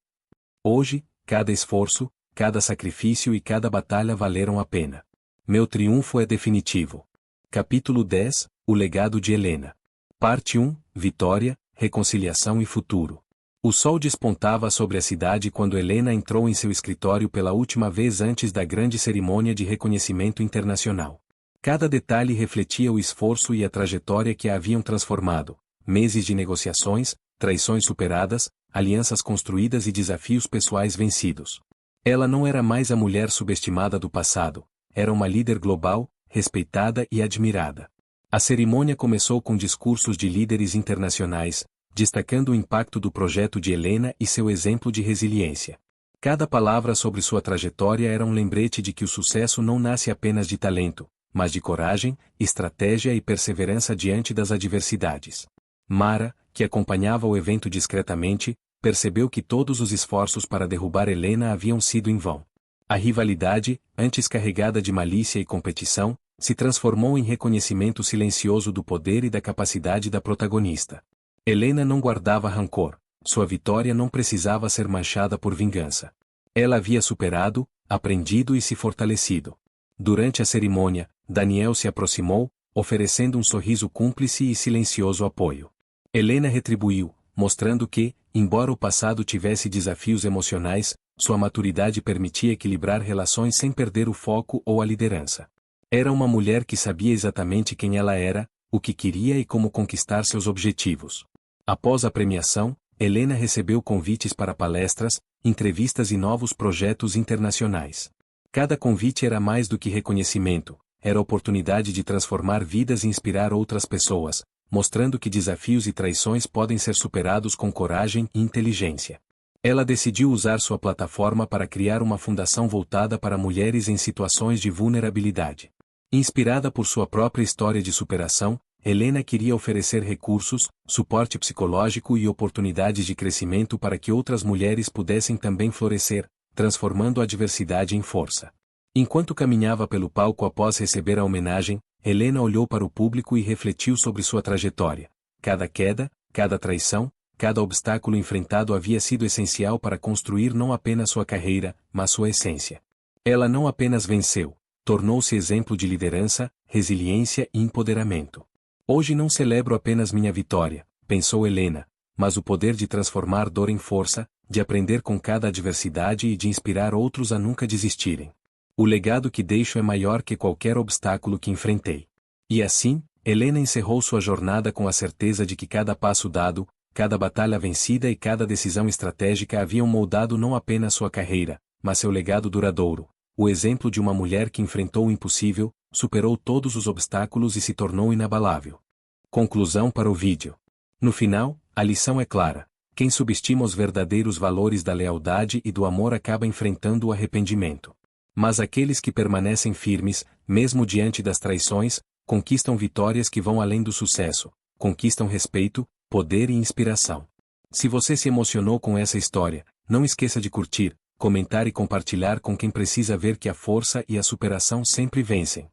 Hoje, cada esforço, cada sacrifício e cada batalha valeram a pena. Meu triunfo é definitivo. Capítulo 10 – O legado de Helena. Parte 1 – Vitória, reconciliação e futuro. O sol despontava sobre a cidade quando Helena entrou em seu escritório pela última vez antes da grande cerimônia de reconhecimento internacional. Cada detalhe refletia o esforço e a trajetória que a haviam transformado: meses de negociações, traições superadas, alianças construídas e desafios pessoais vencidos. Ela não era mais a mulher subestimada do passado, era uma líder global, respeitada e admirada. A cerimônia começou com discursos de líderes internacionais, destacando o impacto do projeto de Helena e seu exemplo de resiliência. Cada palavra sobre sua trajetória era um lembrete de que o sucesso não nasce apenas de talento, mas de coragem, estratégia e perseverança diante das adversidades. Mara, que acompanhava o evento discretamente, percebeu que todos os esforços para derrubar Helena haviam sido em vão. A rivalidade, antes carregada de malícia e competição, se transformou em reconhecimento silencioso do poder e da capacidade da protagonista. Helena não guardava rancor, sua vitória não precisava ser manchada por vingança. Ela havia superado, aprendido e se fortalecido. Durante a cerimônia, Daniel se aproximou, oferecendo um sorriso cúmplice e silencioso apoio. Helena retribuiu, mostrando que, embora o passado tivesse desafios emocionais, sua maturidade permitia equilibrar relações sem perder o foco ou a liderança. Era uma mulher que sabia exatamente quem ela era, o que queria e como conquistar seus objetivos. Após a premiação, Helena recebeu convites para palestras, entrevistas e novos projetos internacionais. Cada convite era mais do que reconhecimento, era oportunidade de transformar vidas e inspirar outras pessoas, mostrando que desafios e traições podem ser superados com coragem e inteligência. Ela decidiu usar sua plataforma para criar uma fundação voltada para mulheres em situações de vulnerabilidade. Inspirada por sua própria história de superação, Helena queria oferecer recursos, suporte psicológico e oportunidades de crescimento para que outras mulheres pudessem também florescer, transformando a adversidade em força. Enquanto caminhava pelo palco após receber a homenagem, Helena olhou para o público e refletiu sobre sua trajetória. Cada queda, cada traição, cada obstáculo enfrentado havia sido essencial para construir não apenas sua carreira, mas sua essência. Ela não apenas venceu, tornou-se exemplo de liderança, resiliência e empoderamento. Hoje não celebro apenas minha vitória, pensou Helena, mas o poder de transformar dor em força, de aprender com cada adversidade e de inspirar outros a nunca desistirem. O legado que deixo é maior que qualquer obstáculo que enfrentei. E assim, Helena encerrou sua jornada com a certeza de que cada passo dado, cada batalha vencida e cada decisão estratégica haviam moldado não apenas sua carreira, mas seu legado duradouro. O exemplo de uma mulher que enfrentou o impossível, superou todos os obstáculos e se tornou inabalável. Conclusão para o vídeo. No final, a lição é clara. Quem subestima os verdadeiros valores da lealdade e do amor acaba enfrentando o arrependimento. Mas aqueles que permanecem firmes, mesmo diante das traições, conquistam vitórias que vão além do sucesso, conquistam respeito, poder e inspiração. Se você se emocionou com essa história, não esqueça de curtir, comentar e compartilhar com quem precisa ver que a força e a superação sempre vencem.